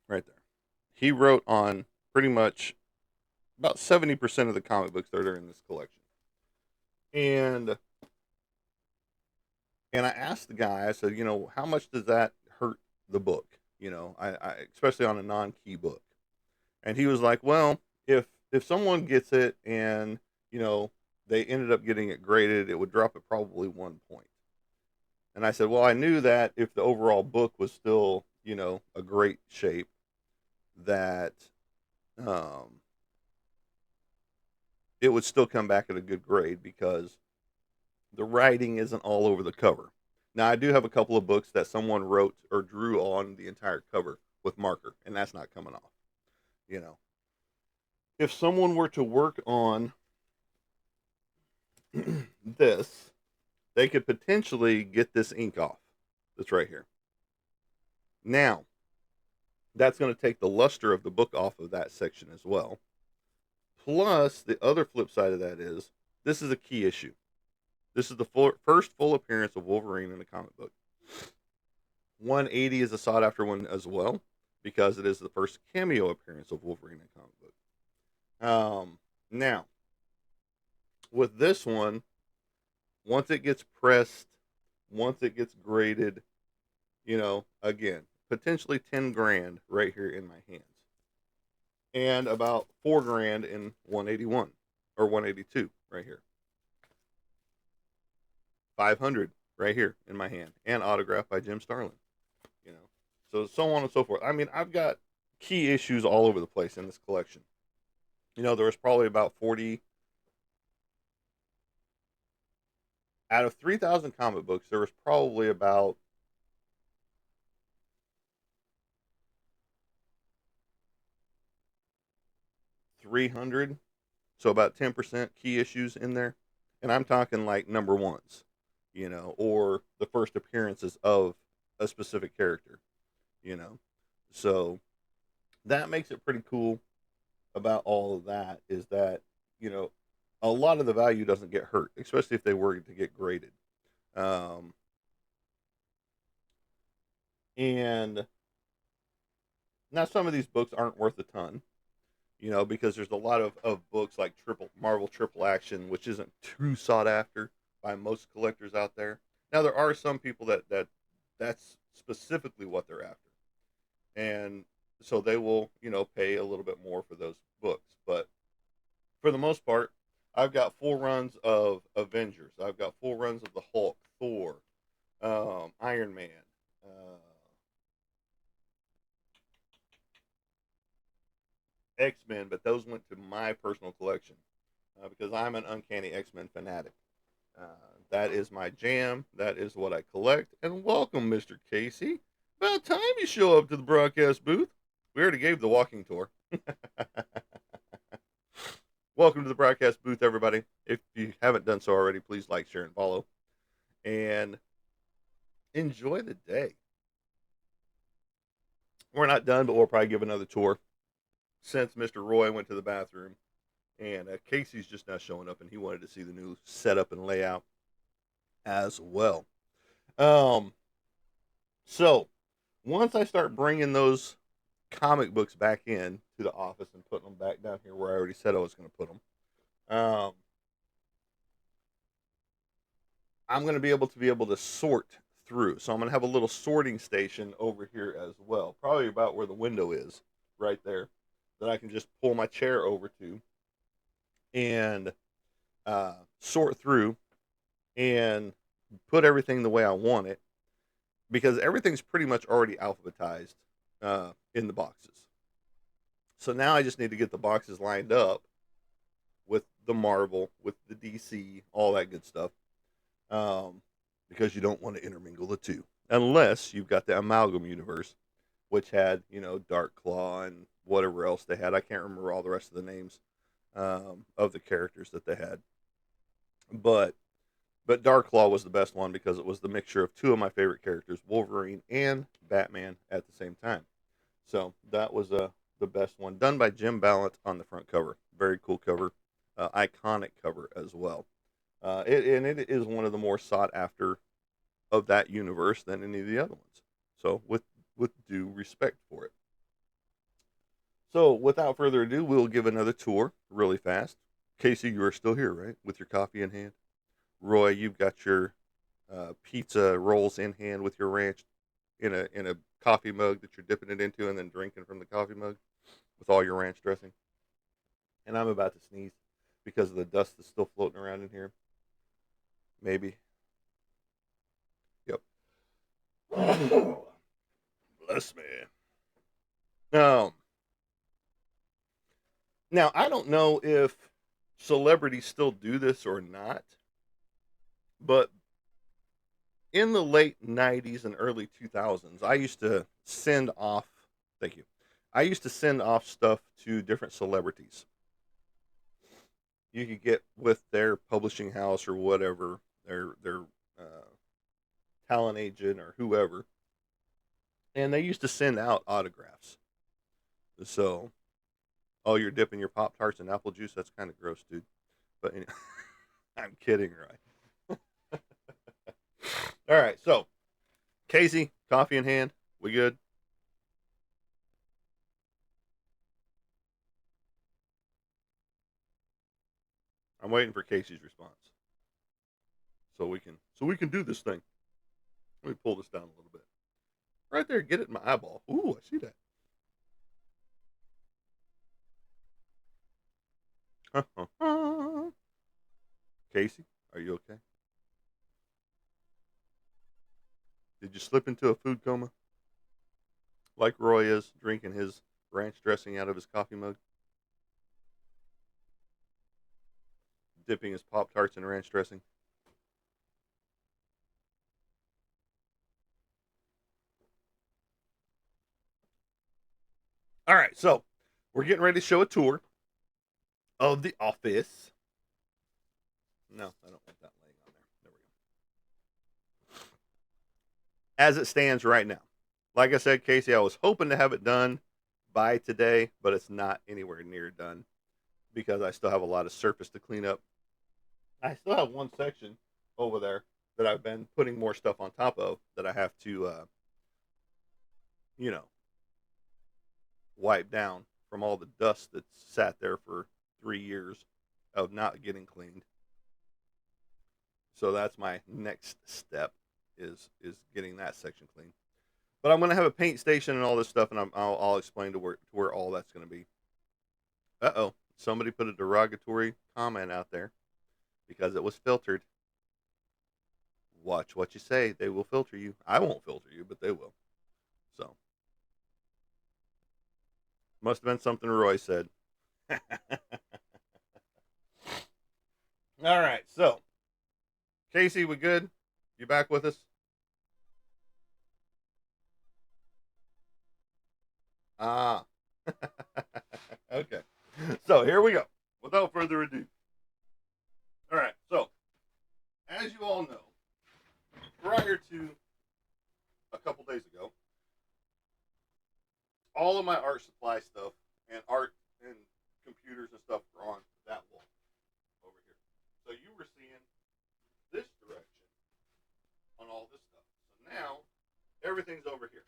right there. He wrote on pretty much about 70% of the comic books that are in this collection. And I asked the guy, I said, how much does that hurt the book? I especially on a non-key book. And he was like, well, if someone gets it and, you know, they ended up getting it graded, it would drop it probably 1 point. And I said, well, I knew that if the overall book was still, a great shape, that um, it would still come back at a good grade because the writing isn't all over the cover. Now, I do have a couple of books that someone wrote or drew on the entire cover with marker, and that's not coming off. You know, if someone were to work on this, they could potentially get this ink off. That's right here. Now, that's going to take the luster of the book off of that section as well. Plus, the other flip side of that is this is a key issue. This is the first full appearance of Wolverine in a comic book. 180 is a sought after one as well because it is the first cameo appearance of Wolverine in a comic book. Now, with this one, once it gets pressed, once it gets graded, again, potentially 10 grand right here in my hands. And about 4 grand in 181 or 182 right here. 500 right here in my hand and autographed by Jim Starlin. you know so on and so forth. I mean, I've got key issues all over the place in this collection. There was probably about 40 out of 3,000 comic books. There was probably about 300, so about 10% key issues in there, and I'm talking like number ones. or the first appearances of a specific character, you know. So that makes it pretty cool about all of that is that, you know, a lot of the value doesn't get hurt, especially if they were to get graded. Um, and now some of these books aren't worth a ton, because there's a lot of books like Marvel Triple Action, which isn't too sought after by most collectors out there. Now there are some people that's specifically what they're after, and so they will pay a little bit more for those books. But for the most part, I've got full runs of Avengers. I've got full runs of the Hulk, Thor, Iron Man. Uh, X-Men, but those went to my personal collection because I'm an Uncanny X-Men fanatic. Uh, that is my jam. That is what I collect. And welcome, Mr. Casey. About time you show up to the broadcast booth. We already gave the walking tour. Welcome to the broadcast booth, everybody. If you haven't done so already, please like, share, and follow. And enjoy the day. We're not done, but we'll probably give another tour since Mr. Roy went to the bathroom. And Casey's just now showing up, and he wanted to see the new setup and layout as well. So once I start bringing those comic books back in to the office and putting them back down here where I already said I was going to put them, I'm going to be able to sort through. So I'm going to have a little sorting station over here as well, probably about where the window is, right there, that I can just pull my chair over to and sort through and put everything the way I want it, because everything's pretty much already alphabetized in the boxes. So now I just need to get the boxes lined up with the Marvel, with the DC, all that good stuff, because you don't want to intermingle the two unless you've got the Amalgam universe, which had Dark Claw and whatever else they had. I can't remember all the rest of the names of the characters that they had, but Dark Claw was the best one because it was the mixture of two of my favorite characters, Wolverine and Batman, at the same time. So that was the best one, done by Jim Ballant on the front cover. Very cool cover, iconic cover as well. It is one of the more sought after of that universe than any of the other ones. So with due respect for it. So without further ado, we'll give another tour really fast. Casey, you are still here, right? With your coffee in hand. Roy, you've got your pizza rolls in hand with your ranch in a coffee mug that you're dipping it into and then drinking from the coffee mug with all your ranch dressing. And I'm about to sneeze because of the dust that's still floating around in here. Maybe. Yep. Bless me. Now I don't know if celebrities still do this or not, but in the late 90s and early 2000s, I used to send off, thank you. I used to send off stuff to different celebrities. You could get with their publishing house or whatever, their talent agent or whoever, and they used to send out autographs. So, oh, you're dipping your Pop Tarts in apple juice? That's kind of gross, dude. But anyway, I'm kidding, right? All right, so Casey, coffee in hand. We good? I'm waiting for Casey's response, so we can do this thing. Let me pull this down a little bit. Right there, get it in my eyeball. Ooh, I see that. Casey, are you okay? Did you slip into a food coma like Roy is, drinking his ranch dressing out of his coffee mug, dipping his Pop Tarts in ranch dressing? All right, so we're getting ready to show a tour of the office. No, I don't want that laying on there. There we go. as it stands right now. Like I said, Casey, I was hoping to have it done by today, but it's not anywhere near done because I still have a lot of surface to clean up. I still have one section over there that I've been putting more stuff on top of that I have to, you know, wipe down from all the dust that's sat there for 3 years of not getting cleaned. So that's my next step is getting that section clean. But I'm gonna have a paint station and all this stuff, and I'll explain to where all that's gonna be. Uh-oh, somebody put a derogatory comment out there because it was filtered. Watch what you say; they will filter you. I won't filter you, but they will. So must have been something Roy said. All right, so Casey, we good? You back with us? Ah, okay. So here we go. Without further ado. All right. So as you all know, prior to a couple days ago, all of my art supply stuff and art and computers and stuff were on that wall over here. So you were seeing this direction on all this stuff. So now everything's over here.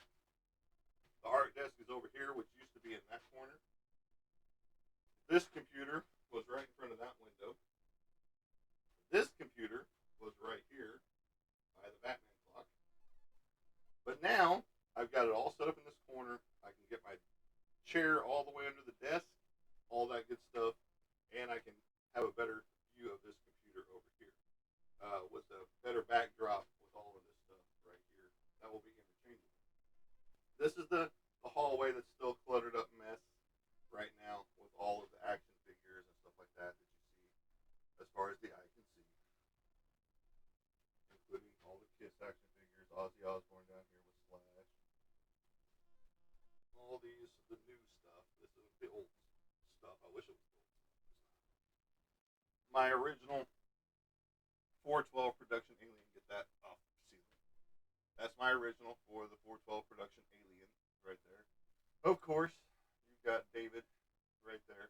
The art desk is over here, which used to be in that corner. This computer was right in front of that window. This computer was right here by the Batman clock. But now I've got it all set up in this corner. I can get my chair all the way under the desk, all that good stuff, and I can have a better view of this computer over here with a better backdrop with all of this stuff right here. That will be interchangeable. This is the hallway that's still cluttered up mess right now with all of the action figures and stuff like that that you see as far as the eye can see, including all the Kiss action figures, Ozzy Osbourne down here with Slash, all these, the new stuff. This is the old stuff. I wish it was the old stuff. My original 412 production alien, get that off the ceiling. That's my original for the 412 production alien right there. Of course, you've got David right there.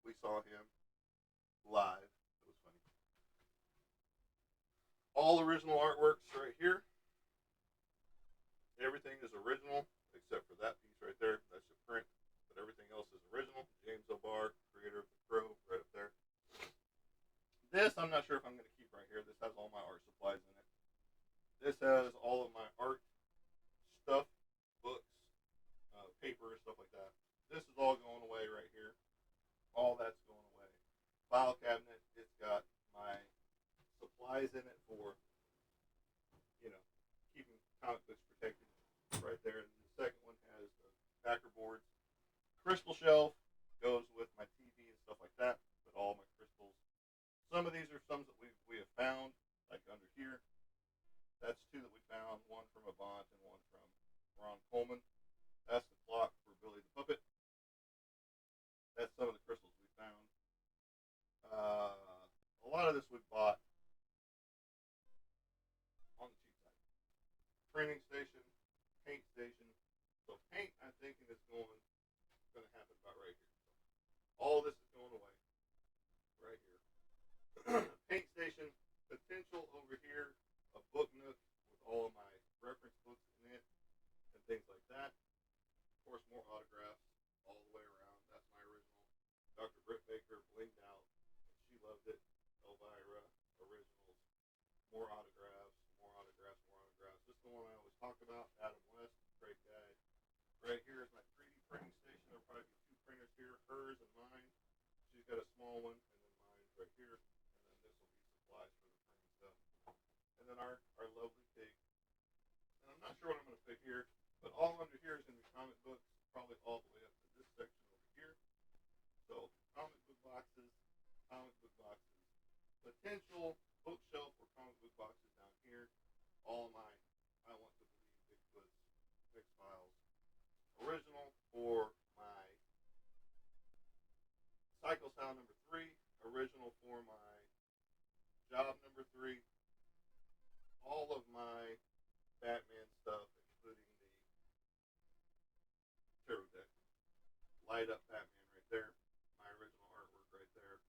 We saw him live. It was funny. All original artworks right here. Everything is original except for that piece right there. That's a print, but everything else is original. James O'Barr, creator of the Crow, right up there. This I'm not sure if I'm going to keep right here. This has all my art supplies in it. This has all of my art stuff, books, paper, and stuff like that. This is all going away right here. All that's going away. File cabinet. It's got my supplies in it for, you know, keeping comic books protected right there. And the second one has the backer boards. Crystal shelf goes with my TV and stuff like that. But all my crystals. Some of these are some that we have found, like under here. That's two that we found. One from Avant and one from Ron Coleman. That's the clock for Billy the Puppet. That's some of the crystals we found. A lot of this we bought on the cheap side. Printing station, paint station. So paint, I'm thinking is going to happen about right here. All this is going away right here. Paint station potential over here. A book nook with all of my reference books in it and things like that. Of course, more autographs all the way around. That's my original. Dr. Britt Baker blinged out. She loved it. Elvira originals. More autographs, more autographs, more autographs. This is the one I always talk about. Adam West, great guy. Right here is my 3D printing station. There'll probably be two printers here, hers and mine. She's got a small one, and then mine's right here. And then this will be supplies for the printing stuff. And then our lovely pig. And I'm not sure what I'm going to put here, but all under here is going to be comic books, probably all the way up to this section over here. So comic book boxes, comic book boxes, potential bookshelf or comic book boxes down here. All my I want to believe Bigfoot's Mixed Files original for my Cycle Sound number 3, original for my Job number 3, all of my Batman stuff, including the tarot deck. Light up Batman right there. My original artwork right there.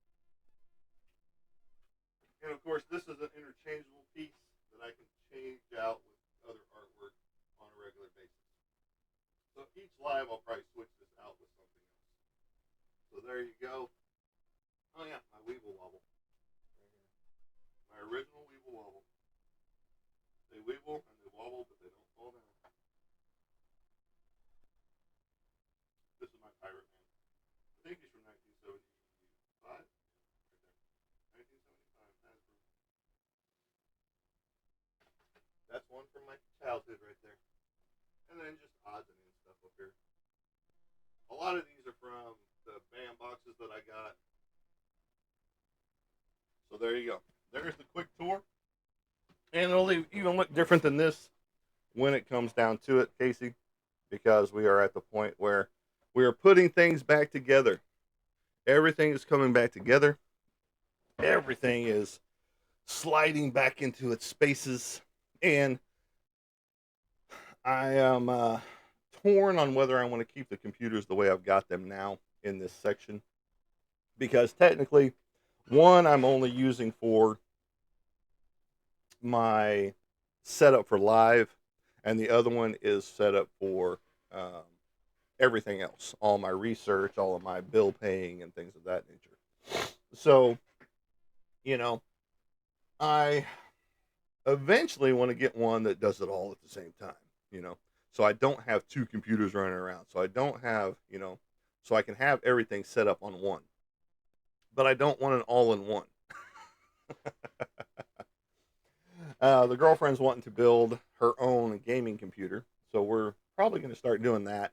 And of course, this is an interchangeable piece that I can change out with other artwork on a regular basis. So each live, I'll probably switch this out with something else. So there you go. Oh yeah, my Weeble Wobble. My original Weeble Wobble. They weeble and they wobble, but they don't fall down. This is my Pirate Man. I think he's from 1975. Right there. 1975. That's one from my childhood right there. And then just odds and ends stuff up here. A lot of these are from the BAM boxes that I got. So there you go. There's the quick tour. And it'll even look different than this when it comes down to it, Casey, because we are at the point where we are putting things back together. Everything is coming back together. Everything is sliding back into its spaces. And I am torn on whether I want to keep the computers the way I've got them now in this section. Because technically, one I'm only using for my setup for live, and the other one is set up for everything else, all my research, all of my bill paying, and things of that nature. So, you know, I eventually want to get one that does it all at the same time, you know. So I don't have two computers running around. So I don't have, so I can have everything set up on one. But I don't want an all in one. The girlfriend's wanting to build her own gaming computer. So we're probably going to start doing that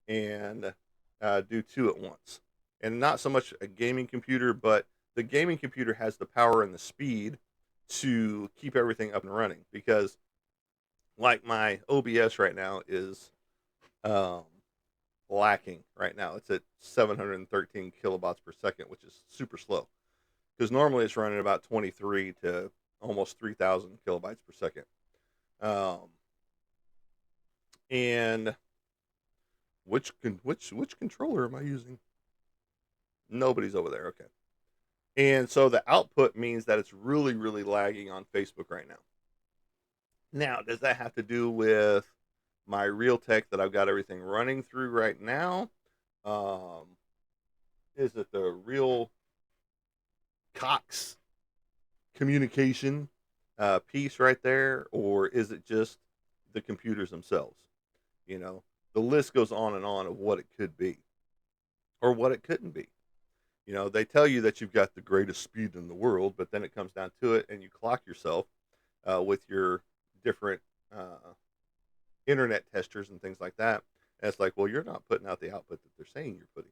and do two at once. And not so much a gaming computer, but the gaming computer has the power and the speed to keep everything up and running. Because, like, my OBS right now is um, lacking right now. It's at 713 kilobytes per second, which is super slow. Because normally it's running about 23 to almost 3,000 kilobytes per second. And which controller am I using? Nobody's over there. Okay. And so the output means that it's really, really lagging on Facebook right now. Now, does that have to do with my Realtek that I've got everything running through right now? Is it the Real Cox communication piece right there, or is it just the computers themselves? The list goes on and on of what it could be or what it couldn't be. They tell you that you've got the greatest speed in the world, but then it comes down to it and you clock yourself with your different internet testers and things like that. And it's like, well, you're not putting out the output that they're saying you're putting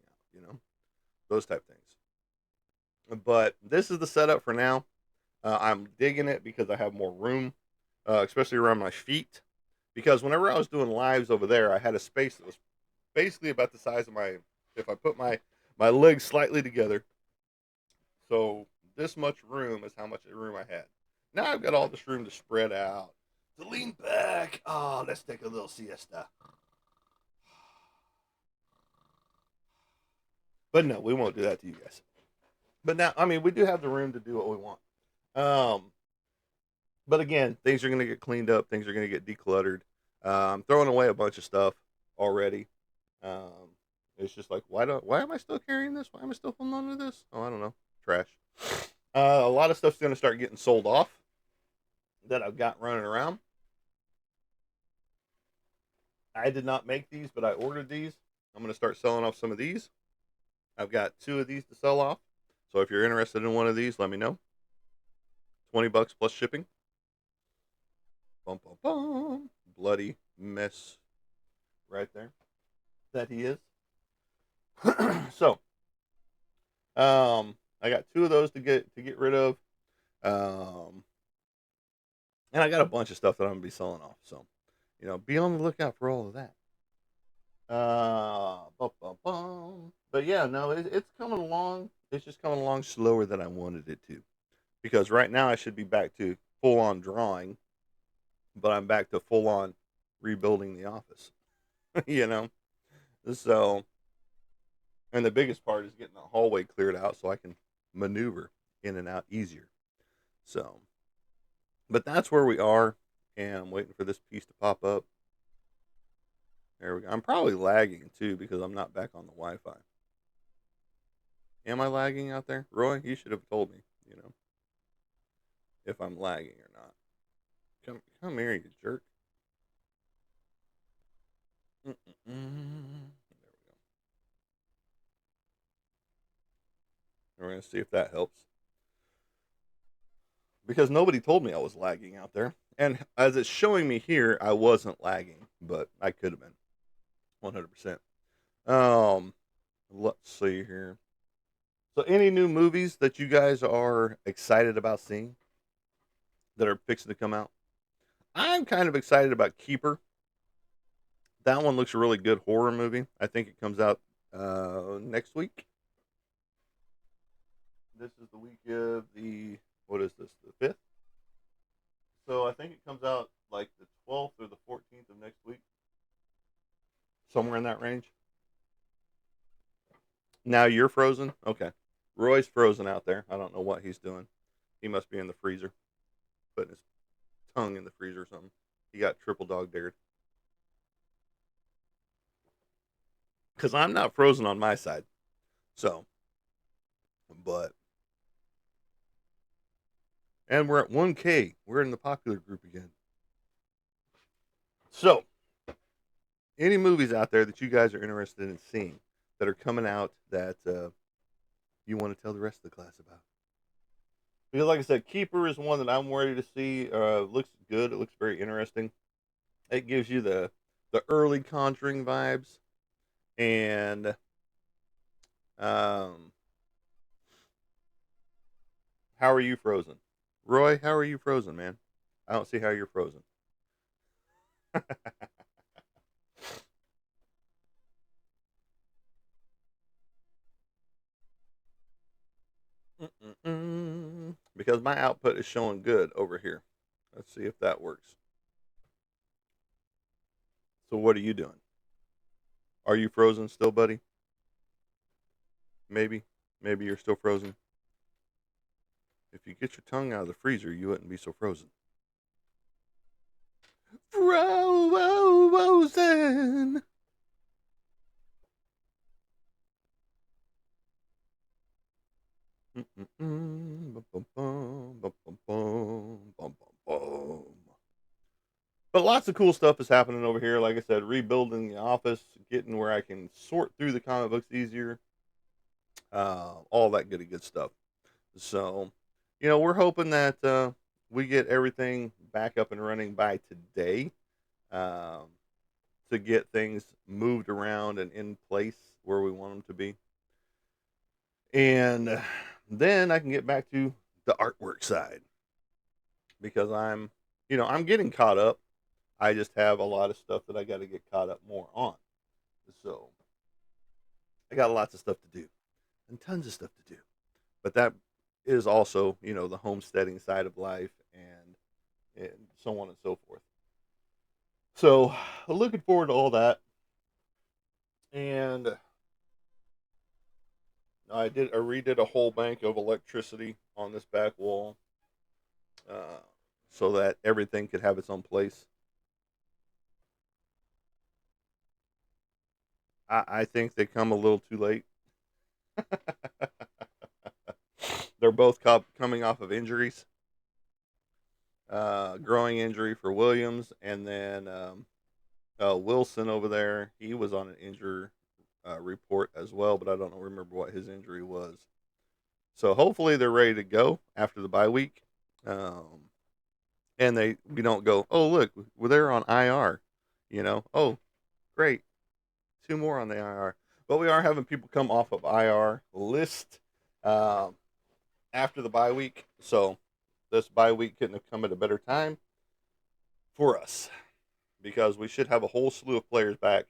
out, those type things. But this is the setup for now. I'm digging it because I have more room, especially around my feet. Because whenever I was doing lives over there, I had a space that was basically about the size of if I put my legs slightly together. So this much room is how much room I had. Now I've got all this room to spread out, to lean back. Oh, let's take a little siesta. But no, we won't do that to you guys. But now, I mean, we do have the room to do what we want. But again, things are going to get cleaned up. Things are going to get decluttered. I'm throwing away a bunch of stuff already. It's just like, why am I still carrying this? Why am I still holding on to this? Oh, I don't know. Trash. A lot of stuff's going to start getting sold off that I've got running around. I did not make these, but I ordered these. I'm going to start selling off some of these. I've got 2 of these to sell off. So if you're interested in one of these, let me know. $20 plus shipping. Bum, bum, bum. Bloody mess right there that he is. So, I got 2 of those to get rid of. And I got a bunch of stuff that I'm going to be selling off. So, be on the lookout for all of that. But yeah, no, it's coming along. It's just coming along slower than I wanted it to. Because right now I should be back to full on drawing. but I'm back to full on rebuilding the office. you know, so and the biggest part is getting the hallway cleared out so I can maneuver in and out easier. So, but that's where we are, and I'm waiting for this piece to pop up. There we go. I'm probably lagging too because I'm not back on the Wi-Fi. Am I lagging out there, Roy? You should have told me. If I'm lagging or not. Come here, you jerk. There we go. We're gonna see if that helps because nobody told me I was lagging out there, and as it's showing me here, I wasn't lagging, but I could have been 100%. Um, let's see here. So, any new movies that you guys are excited about seeing that are fixing to come out? I'm kind of excited about Keeper. That one looks a really good horror movie. I think it comes out next week. This is the week of the what is this? The 5th. So I think it comes out like the 12th or the 14th of next week, somewhere in that range. Now you're frozen. Okay, Roy's frozen out there. I don't know what he's doing. He must be in the freezer, putting his tongue in the freezer or something. He got triple dog dared. Because I'm not frozen on my side. So, but and we're at 1K. We're in the popular group again. So, any movies out there that you guys are interested in seeing that are coming out that you want to tell the rest of the class about? Because, like I said, Keeper is one that I'm ready to see. Looks good. It looks very interesting. It gives you the early Conjuring vibes, and um, how are you frozen, Roy? How are you frozen, man? I don't see how you're frozen. Because my output is showing good over here. Let's see if that works. So, what are you doing? Are you frozen still, buddy? Maybe. Maybe you're still frozen. If you get your tongue out of the freezer, you wouldn't be so frozen. Frozen. But lots of cool stuff is happening over here. Like I said, rebuilding the office, getting where I can sort through the comic books easier, all that good stuff. So, we're hoping that we get everything back up and running by today, um, to get things moved around and in place where we want them to be. And then I can get back to the artwork side because I'm getting caught up. I just have a lot of stuff that I got to get caught up more on. So I got lots of stuff to do and tons of stuff to do. But that is also, the homesteading side of life and so on and so forth. So looking forward to all that. And I redid a whole bank of electricity on this back wall, uh, so that everything could have its own place. I think they come a little too late. They're both coming off of injuries. Growing injury for Williams, and then Wilson over there. He was on an injury report as well, but I don't remember what his injury was. So hopefully they're ready to go after the bye week, and we don't go. Oh look, they're on IR. Oh great, two more on the IR. But we are having people come off of IR list um, after the bye week. So this bye week couldn't have come at a better time for us because we should have a whole slew of players back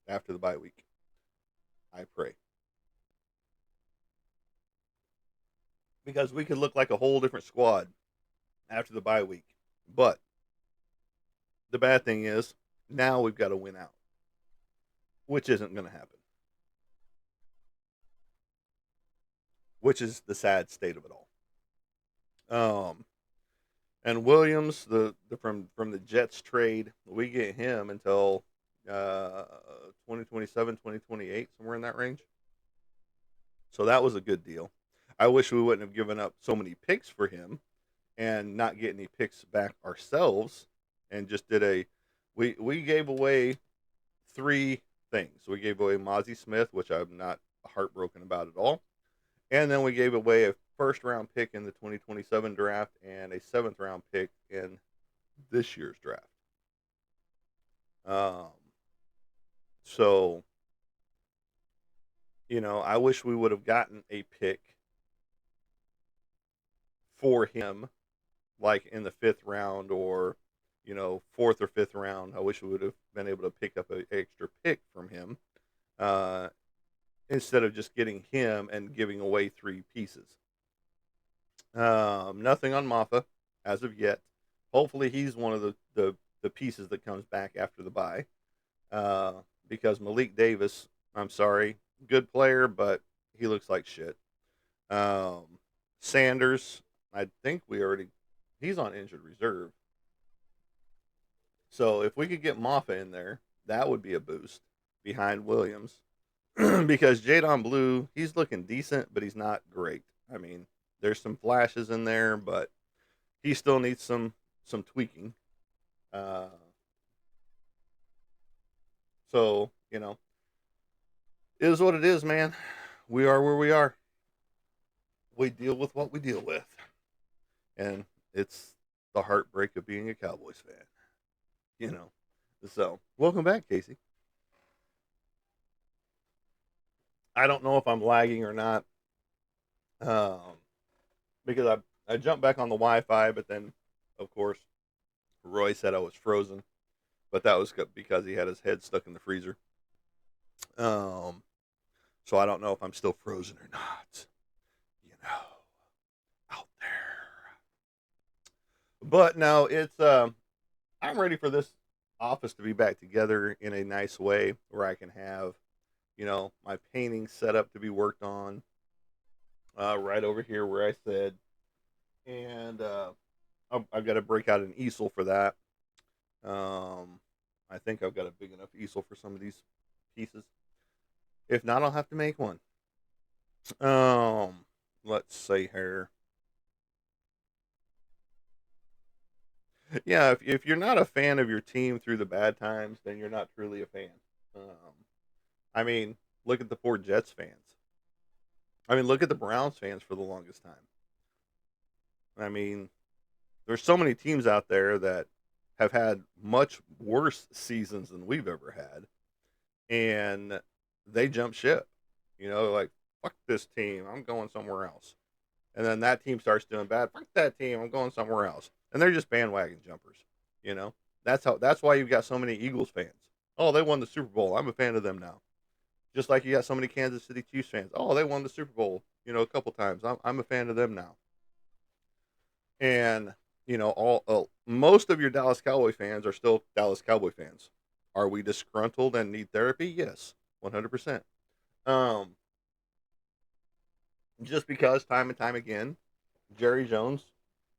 after the bye week. I pray. Because we could look like a whole different squad after the bye week. But The bad thing is now we've got to win out, which isn't going to happen, which is the sad state of it all. And Williams, the from the Jets trade, we get him until 2027, 2028, somewhere in that range. So that was a good deal. I wish we wouldn't have given up so many picks for him and not get any picks back ourselves and just did a we gave away three things. We gave away Mozzie Smith, which I'm not heartbroken about at all. And then we gave away a first round pick in the 2027 draft and a seventh round pick in this year's draft. Um, so, I wish we would have gotten a pick for him, like in the fifth round or, fourth or fifth round. I wish we would have been able to pick up an extra pick from him uh, instead of just getting him and giving away three pieces. Nothing on Maffa as of yet. Hopefully, he's one of the pieces that comes back after the bye. Uh, because Malik Davis, I'm sorry, good player, but he looks like shit. Um, Sanders, I think he's on injured reserve. So if we could get Maffa in there, that would be a boost behind Williams. Because Jadon Blue, he's looking decent, but he's not great. I mean, there's some flashes in there, but he still needs some tweaking. Uh, so it is what it is, man. We are where we are. We deal with what we deal with, and it's the heartbreak of being a Cowboys fan. You know. So welcome back, Casey. I don't know if I'm lagging or not, um, because I jumped back on the Wi-Fi, but then, of course, Roy said I was frozen, but that was because he had his head stuck in the freezer. Um, so I don't know if I'm still frozen or not. Out there. But no, it's I'm ready for this office to be back together in a nice way where I can have, my painting set up to be worked on right over here where I said, and I've got to break out an easel for that. Um, I think I've got a big enough easel for some of these pieces. If not, I'll have to make one. Um, let's see here. Yeah, if you're not a fan of your team through the bad times, then you're not truly a fan. I mean, look at the poor Jets fans. I mean, look at the Browns fans for the longest time. I mean, there's so many teams out there that have had much worse seasons than we've ever had, and they jump ship. Like, fuck this team, I'm going somewhere else. And then that team starts doing bad. Fuck that team, I'm going somewhere else. And they're just bandwagon jumpers. You know, that's why you've got so many Eagles fans. Oh, they won the Super Bowl. I'm a fan of them now. Just like you got so many Kansas City Chiefs fans. Oh, they won the Super Bowl, a couple times. I'm a fan of them now. And all most of your Dallas Cowboy fans are still Dallas Cowboy fans. Are we disgruntled and need therapy? Yes, 100%. Um, just because time and time again, Jerry Jones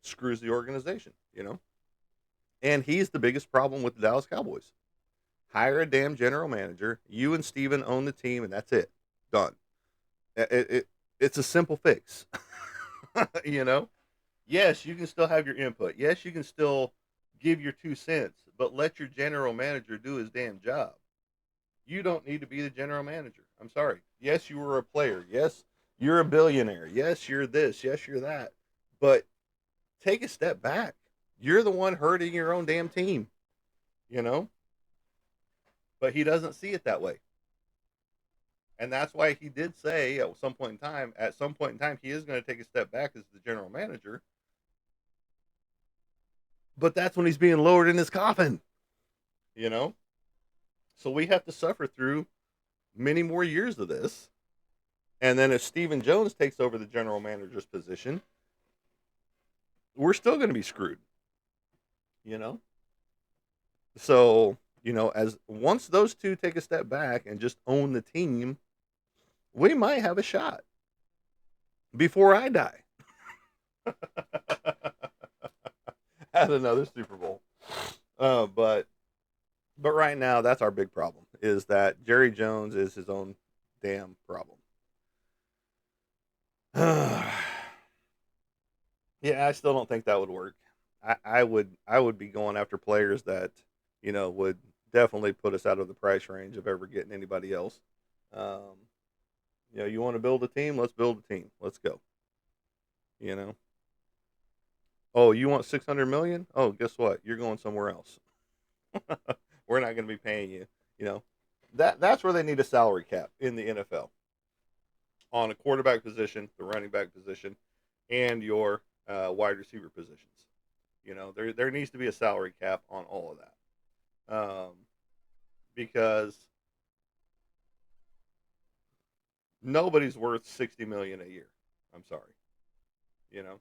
screws the organization, and he's the biggest problem with the Dallas Cowboys. Hire a damn general manager. You and Steven own the team, and that's it. Done. It's a simple fix. you know? Yes, you can still have your input. Yes, you can still give your 2 cents, but let your general manager do his damn job. You don't need to be the general manager. I'm sorry. Yes, you were a player. Yes, you're a billionaire. Yes, you're this. Yes, you're that. But take a step back. You're the one hurting your own damn team, you know? But he doesn't see it that way. And that's why he did say at some point in time, he is going to take a step back as the general manager. But that's when he's being lowered in his coffin, you know? So we have to suffer through many more years of this. And then if Stephen Jones takes over the general manager's position, we're still going to be screwed, you know? So, as once those two take a step back and just own the team, we might have a shot before I die at another Super Bowl. But right now, that's our big problem is that Jerry Jones is his own damn problem. Yeah, I still don't think that would work. I would be going after players that would definitely put us out of the price range of ever getting anybody else. Um, you want to build a team? Let's build a team. Let's go. You know. Oh, you want 600 million? Oh, guess what? You're going somewhere else. We're not going to be paying you. You know, that's where they need a salary cap in the NFL on a quarterback position, the running back position, and your wide receiver positions. There needs to be a salary cap on all of that, because nobody's worth 60 million a year. I'm sorry, you know,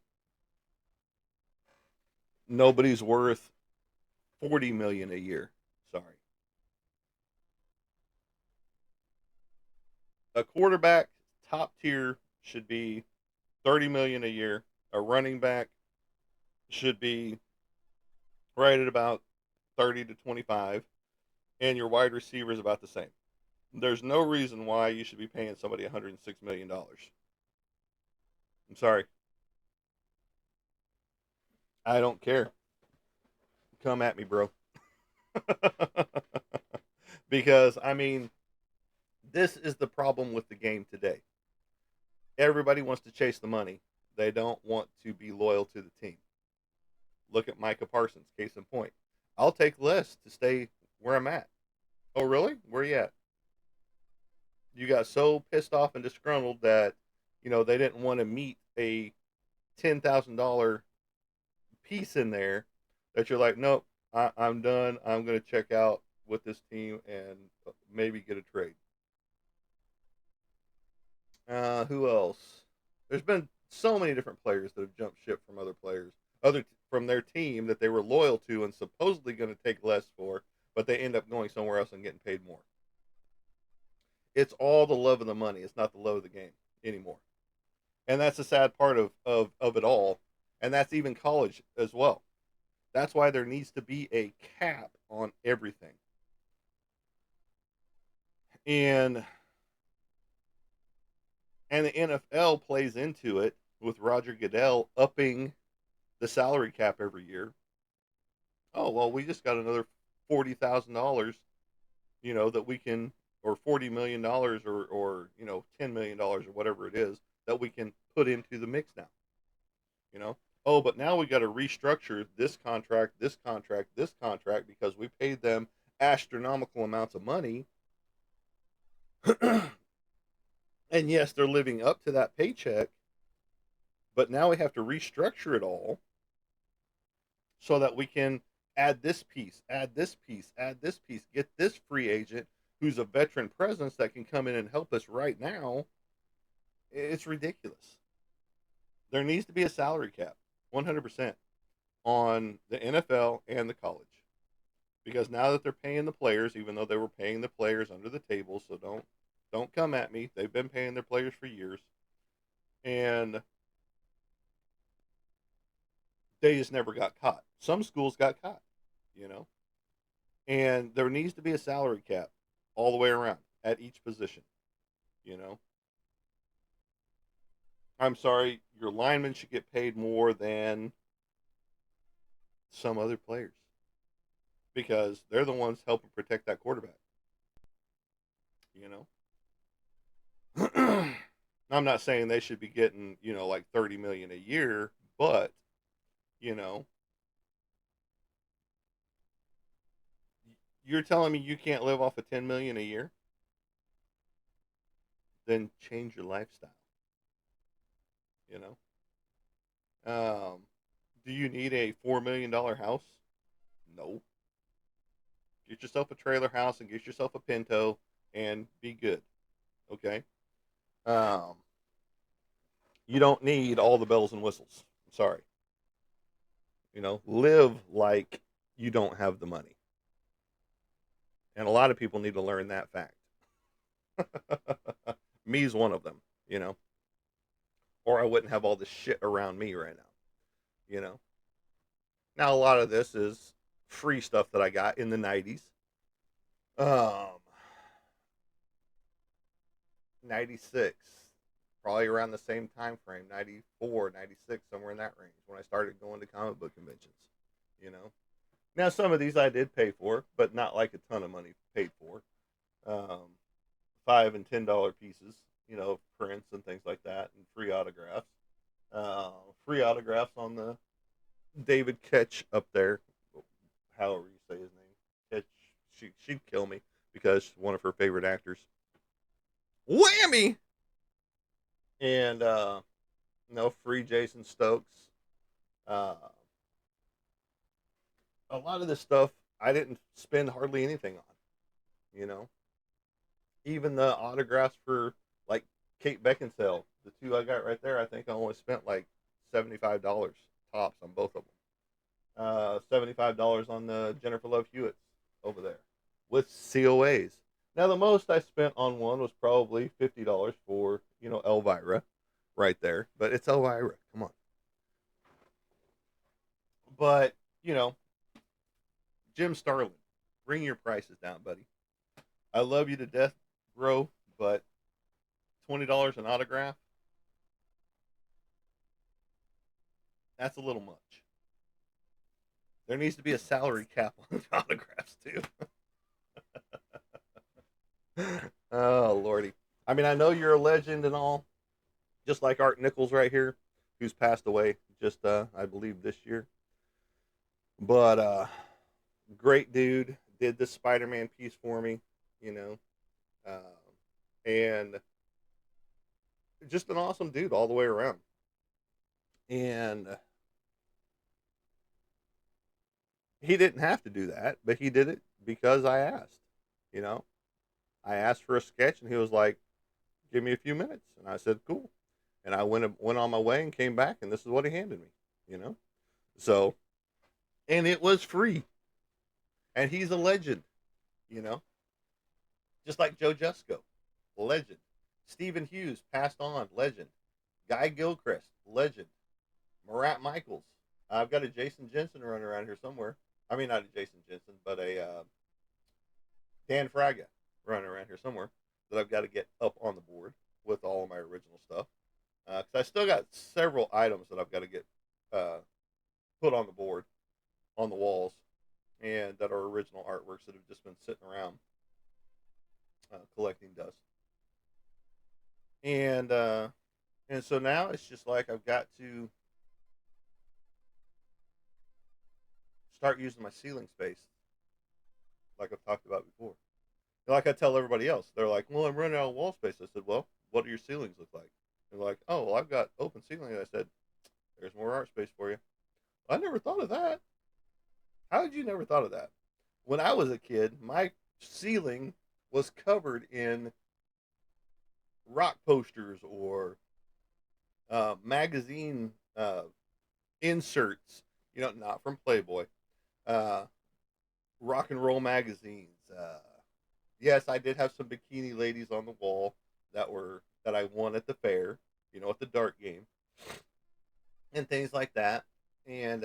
nobody's worth 40 million a year. Sorry, a quarterback top tier should be 30 million a year. A running back should be right at about 30 to 25, and your wide receiver is about the same. There's no reason why you should be paying somebody $106 million. I'm sorry, I don't care. Come at me, bro. Because I mean, this is the problem with the game today. Everybody wants to chase the money. They don't want to be loyal to the team. Look at Micah Parsons, case in point. I'll take less to stay where I'm at. Oh, really? Where you at? You got so pissed off and disgruntled that they didn't want to meet a $10,000 piece in there that you're like, nope, I'm done. I'm going to check out with this team and maybe get a trade. Who else? There's been so many different players that have jumped ship from other players, from their team that they were loyal to and supposedly going to take less for, but they end up going somewhere else and getting paid more. It's all the love of the money. It's not the love of the game anymore, and that's the sad part of it all. And that's even college as well. That's why there needs to be a cap on everything. And the NFL plays into it with Roger Goodell upping the salary cap every year. Oh well, we just got another $40,000, that we can, or $40 million, or $10 million or whatever it is that we can put into the mix now. You know, oh, but now we got to restructure this contract, this contract, this contract because we paid them astronomical amounts of money. And yes, they're living up to that paycheck, but now we have to restructure it all so that we can add this piece, add this piece, add this piece, get this free agent who's a veteran presence that can come in and help us right now. It's ridiculous. There needs to be a salary cap, 100%, on the NFL and the college. Because now that they're paying the players, even though they were paying the players under the table, so don't come at me. They've been paying their players for years, and they just never got caught. Some schools got caught, you know, and there needs to be a salary cap all the way around at each position. You know, I'm sorry, your linemen should get paid more than some other players because they're the ones helping protect that quarterback. You know, I'm not saying they should be getting like 30 million a year, but you know, you're telling me you can't live off of 10 million a year? Then change your lifestyle. You know, do you need a $4 million house? No. Get yourself a trailer house and get yourself a Pinto and be good. Okay. Um, you don't need all the bells and whistles. I'm sorry. Live like you don't have the money. And a lot of people need to learn that fact. Me's one of them, you know, or I wouldn't have all this shit around me right now, you know. Now, a lot of this is free stuff that I got in the 90s. 96, probably around the same time frame, 94, 96, somewhere in that range when I started going to comic book conventions, you know. Now, some of these I did pay for, but not like a ton of money paid for. Um, $5 and $10 pieces, you know, prints and things like that, and free autographs. Uh, Free autographs on the David Ketch up there, however you say his name. Ketch, she'd kill me because one of her favorite actors. Whammy! And no free Jason Stokes. Uh, a lot of this stuff I didn't spend hardly anything on. You know, even the autographs for like Kate Beckinsale, the two I got right there, I think I only spent like $75 tops on both of them. $75 on the Jennifer Love Hewitts over there with COAs. Now the most I spent on one was probably $50 for Elvira, right there. But it's Elvira. Come on. But you know Jim Starlin, bring your prices down, buddy. I love you to death, bro. But $20 an autograph, that's a little much. There needs to be a salary cap on autographs too. Oh lordy. I mean, I know you're a legend and all, just like Art Nichols right here, who's passed away just I believe this year. But great dude, did this Spider-Man piece for me, you know, and just an awesome dude all the way around. And he didn't have to do that, but he did it because I asked. You know, I asked for a sketch, and he was like, "Give me a few minutes," and I said, "Cool." And I went on my way and came back, and this is what he handed me. You know, so and it was free, and he's a legend. You know, just like Joe Jusko, legend. Stephen Hughes passed on, legend. Guy Gilchrist, legend. Marat Michaels. I've got a Jason Jensen running around here somewhere. I mean, not a Jason Jensen, but a Dan Fraga running around here somewhere that I've got to get up on the board with all of my original stuff. Because I still got several items that I've got to get uh, put on the board, on the walls, and that are original artworks that have just been sitting around collecting dust. And and so now it's just like I've got to start using my ceiling space, like I've talked about before. Like I tell everybody else, they're like, "Well, I'm running out of wall space." I said, "Well, what do your ceilings look like?" They're like, "Oh, well, I've got open ceiling." I said, "There's more art space for you." I never thought of that. How did you never thought of that? When I was a kid, my ceiling was covered in rock posters or magazine inserts. You know, not from Playboy. Uh, Rock and roll magazines. Yes, I did have some bikini ladies on the wall that I won at the fair. You know, at the dart game and things like that, and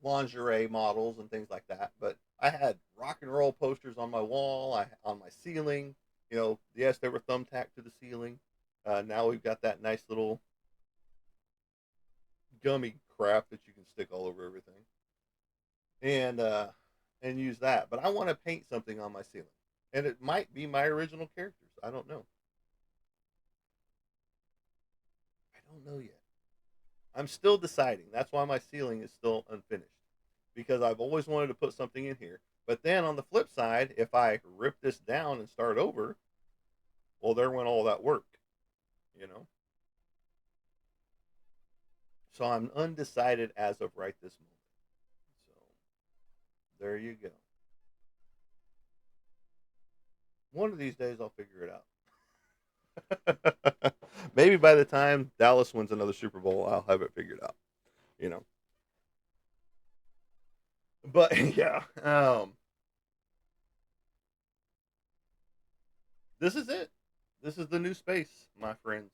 lingerie models and things like that. But I had rock and roll posters on my wall, on my ceiling. You know, yes, they were thumbtacked to the ceiling. Now we've got that nice little gummy crap that you can stick all over everything, and use that. But I want to paint something on my ceiling, and it might be my original characters. I don't know. I don't know yet. I'm still deciding. That's why my ceiling is still unfinished because I've always wanted to put something in here. But then on the flip side, if I rip this down and start over, well, there went all that work, you know? So I'm undecided as of right this moment. So there you go. One of these days I'll figure it out. Maybe by the time Dallas wins another Super Bowl, I'll have it figured out, you know? But yeah, this is it. This is the new space, my friends.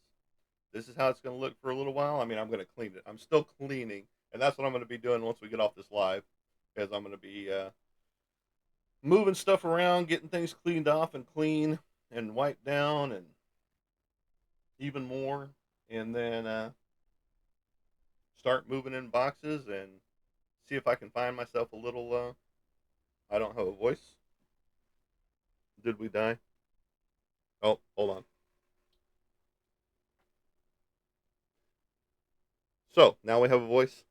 This is how it's going to look for a little while. I mean, I'm going to clean it. I'm still cleaning, and that's what I'm going to be doing once we get off this live, is I'm going to be moving stuff around, getting things cleaned off and clean and wiped down, and even more, and then start moving in boxes and see if I can find myself a little. I don't have a voice. Did we die? Oh, hold on. So now we have a voice.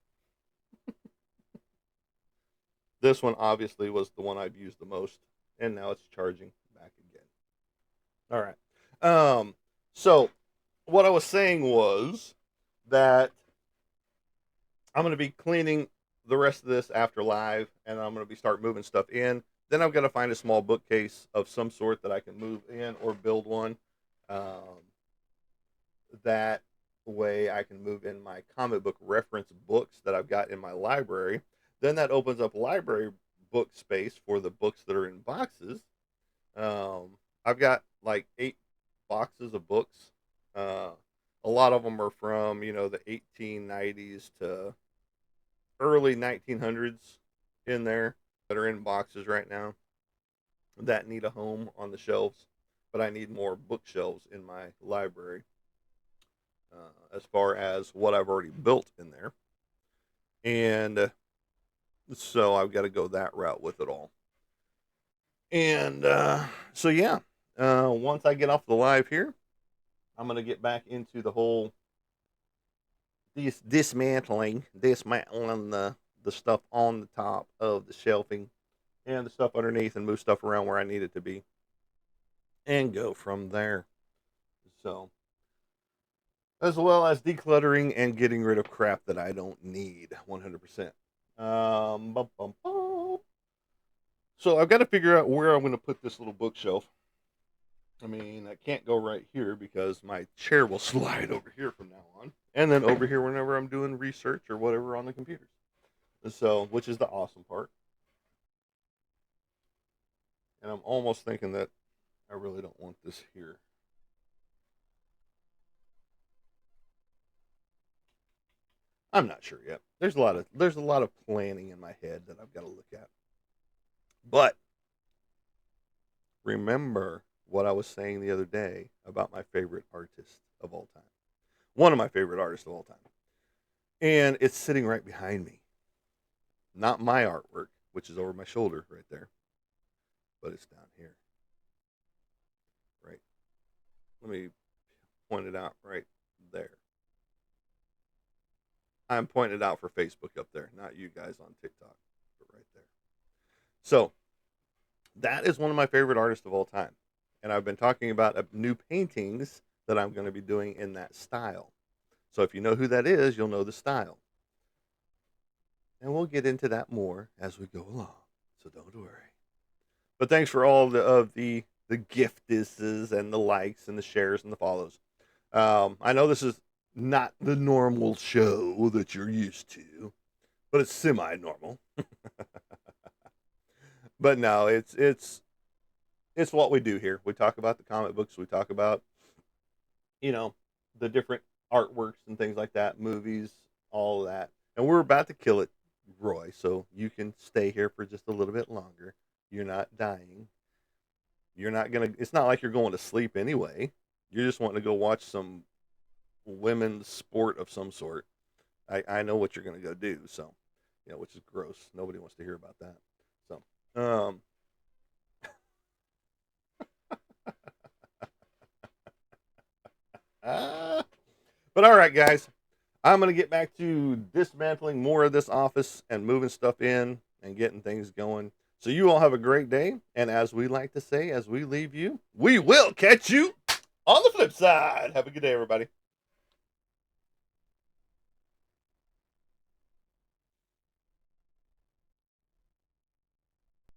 This one obviously was the one I've used the most, and now it's charging back again. All right. So what I was saying was that I'm going to be cleaning the rest of this after live, and I'm going to be start moving stuff in. Then I've got to find a small bookcase of some sort that I can move in or build one. Um, that way I can move in my comic book reference books that I've got in my library. Then that opens up library book space for the books that are in boxes. I've got like 8 boxes of books. A lot of them are from, the 1890s to early 1900s in there that are in boxes right now that need a home on the shelves. But I need more bookshelves in my library as far as what I've already built in there. And so I've got to go that route with it all. And so, yeah, once I get off the live here, I'm going to get back into the whole dismantling the stuff on the top of the shelving and the stuff underneath, and move stuff around where I need it to be and go from there. So, as well as decluttering and getting rid of crap that I don't need 100%. Bum, bum, bum. So I've got to figure out where I'm going to put this little bookshelf. I mean, I can't go right here because my chair will slide over here from now on, and then over here whenever I'm doing research or whatever on the computers. So, which is the awesome part. And I'm almost thinking that I really don't want this here. I'm not sure yet. There's a lot of planning in my head that I've got to look at. But remember what I was saying the other day about my favorite artist of all time. One of my favorite artists of all time. And it's sitting right behind me. Not my artwork, which is over my shoulder right there, but it's down here. Right. Let me point it out right there. I'm pointing it out for Facebook up there, not you guys on TikTok, but right there. So that is one of my favorite artists of all time. And I've been talking about new paintings that I'm going to be doing in that style. So if you know who that is, you'll know the style. And we'll get into that more as we go along. So don't worry. But thanks for all of the giftises and the likes and the shares and the follows. I know this is not the normal show that you're used to, but it's semi-normal. But no, it's what we do here. We talk about the comic books. We talk about, the different artworks and things like that, movies, all of that. And we're about to kill it, Roy. So you can stay here for just a little bit longer. You're not dying. You're not gonna. It's not like you're going to sleep anyway. You're just wanting to go watch some women's sport of some sort. I know what you're gonna go do. So, which is gross. Nobody wants to hear about that. So, but all right, guys, I'm going to get back to dismantling more of this office and moving stuff in and getting things going. So you all have a great day. And as we like to say, as we leave you, we will catch you on the flip side. Have a good day, everybody.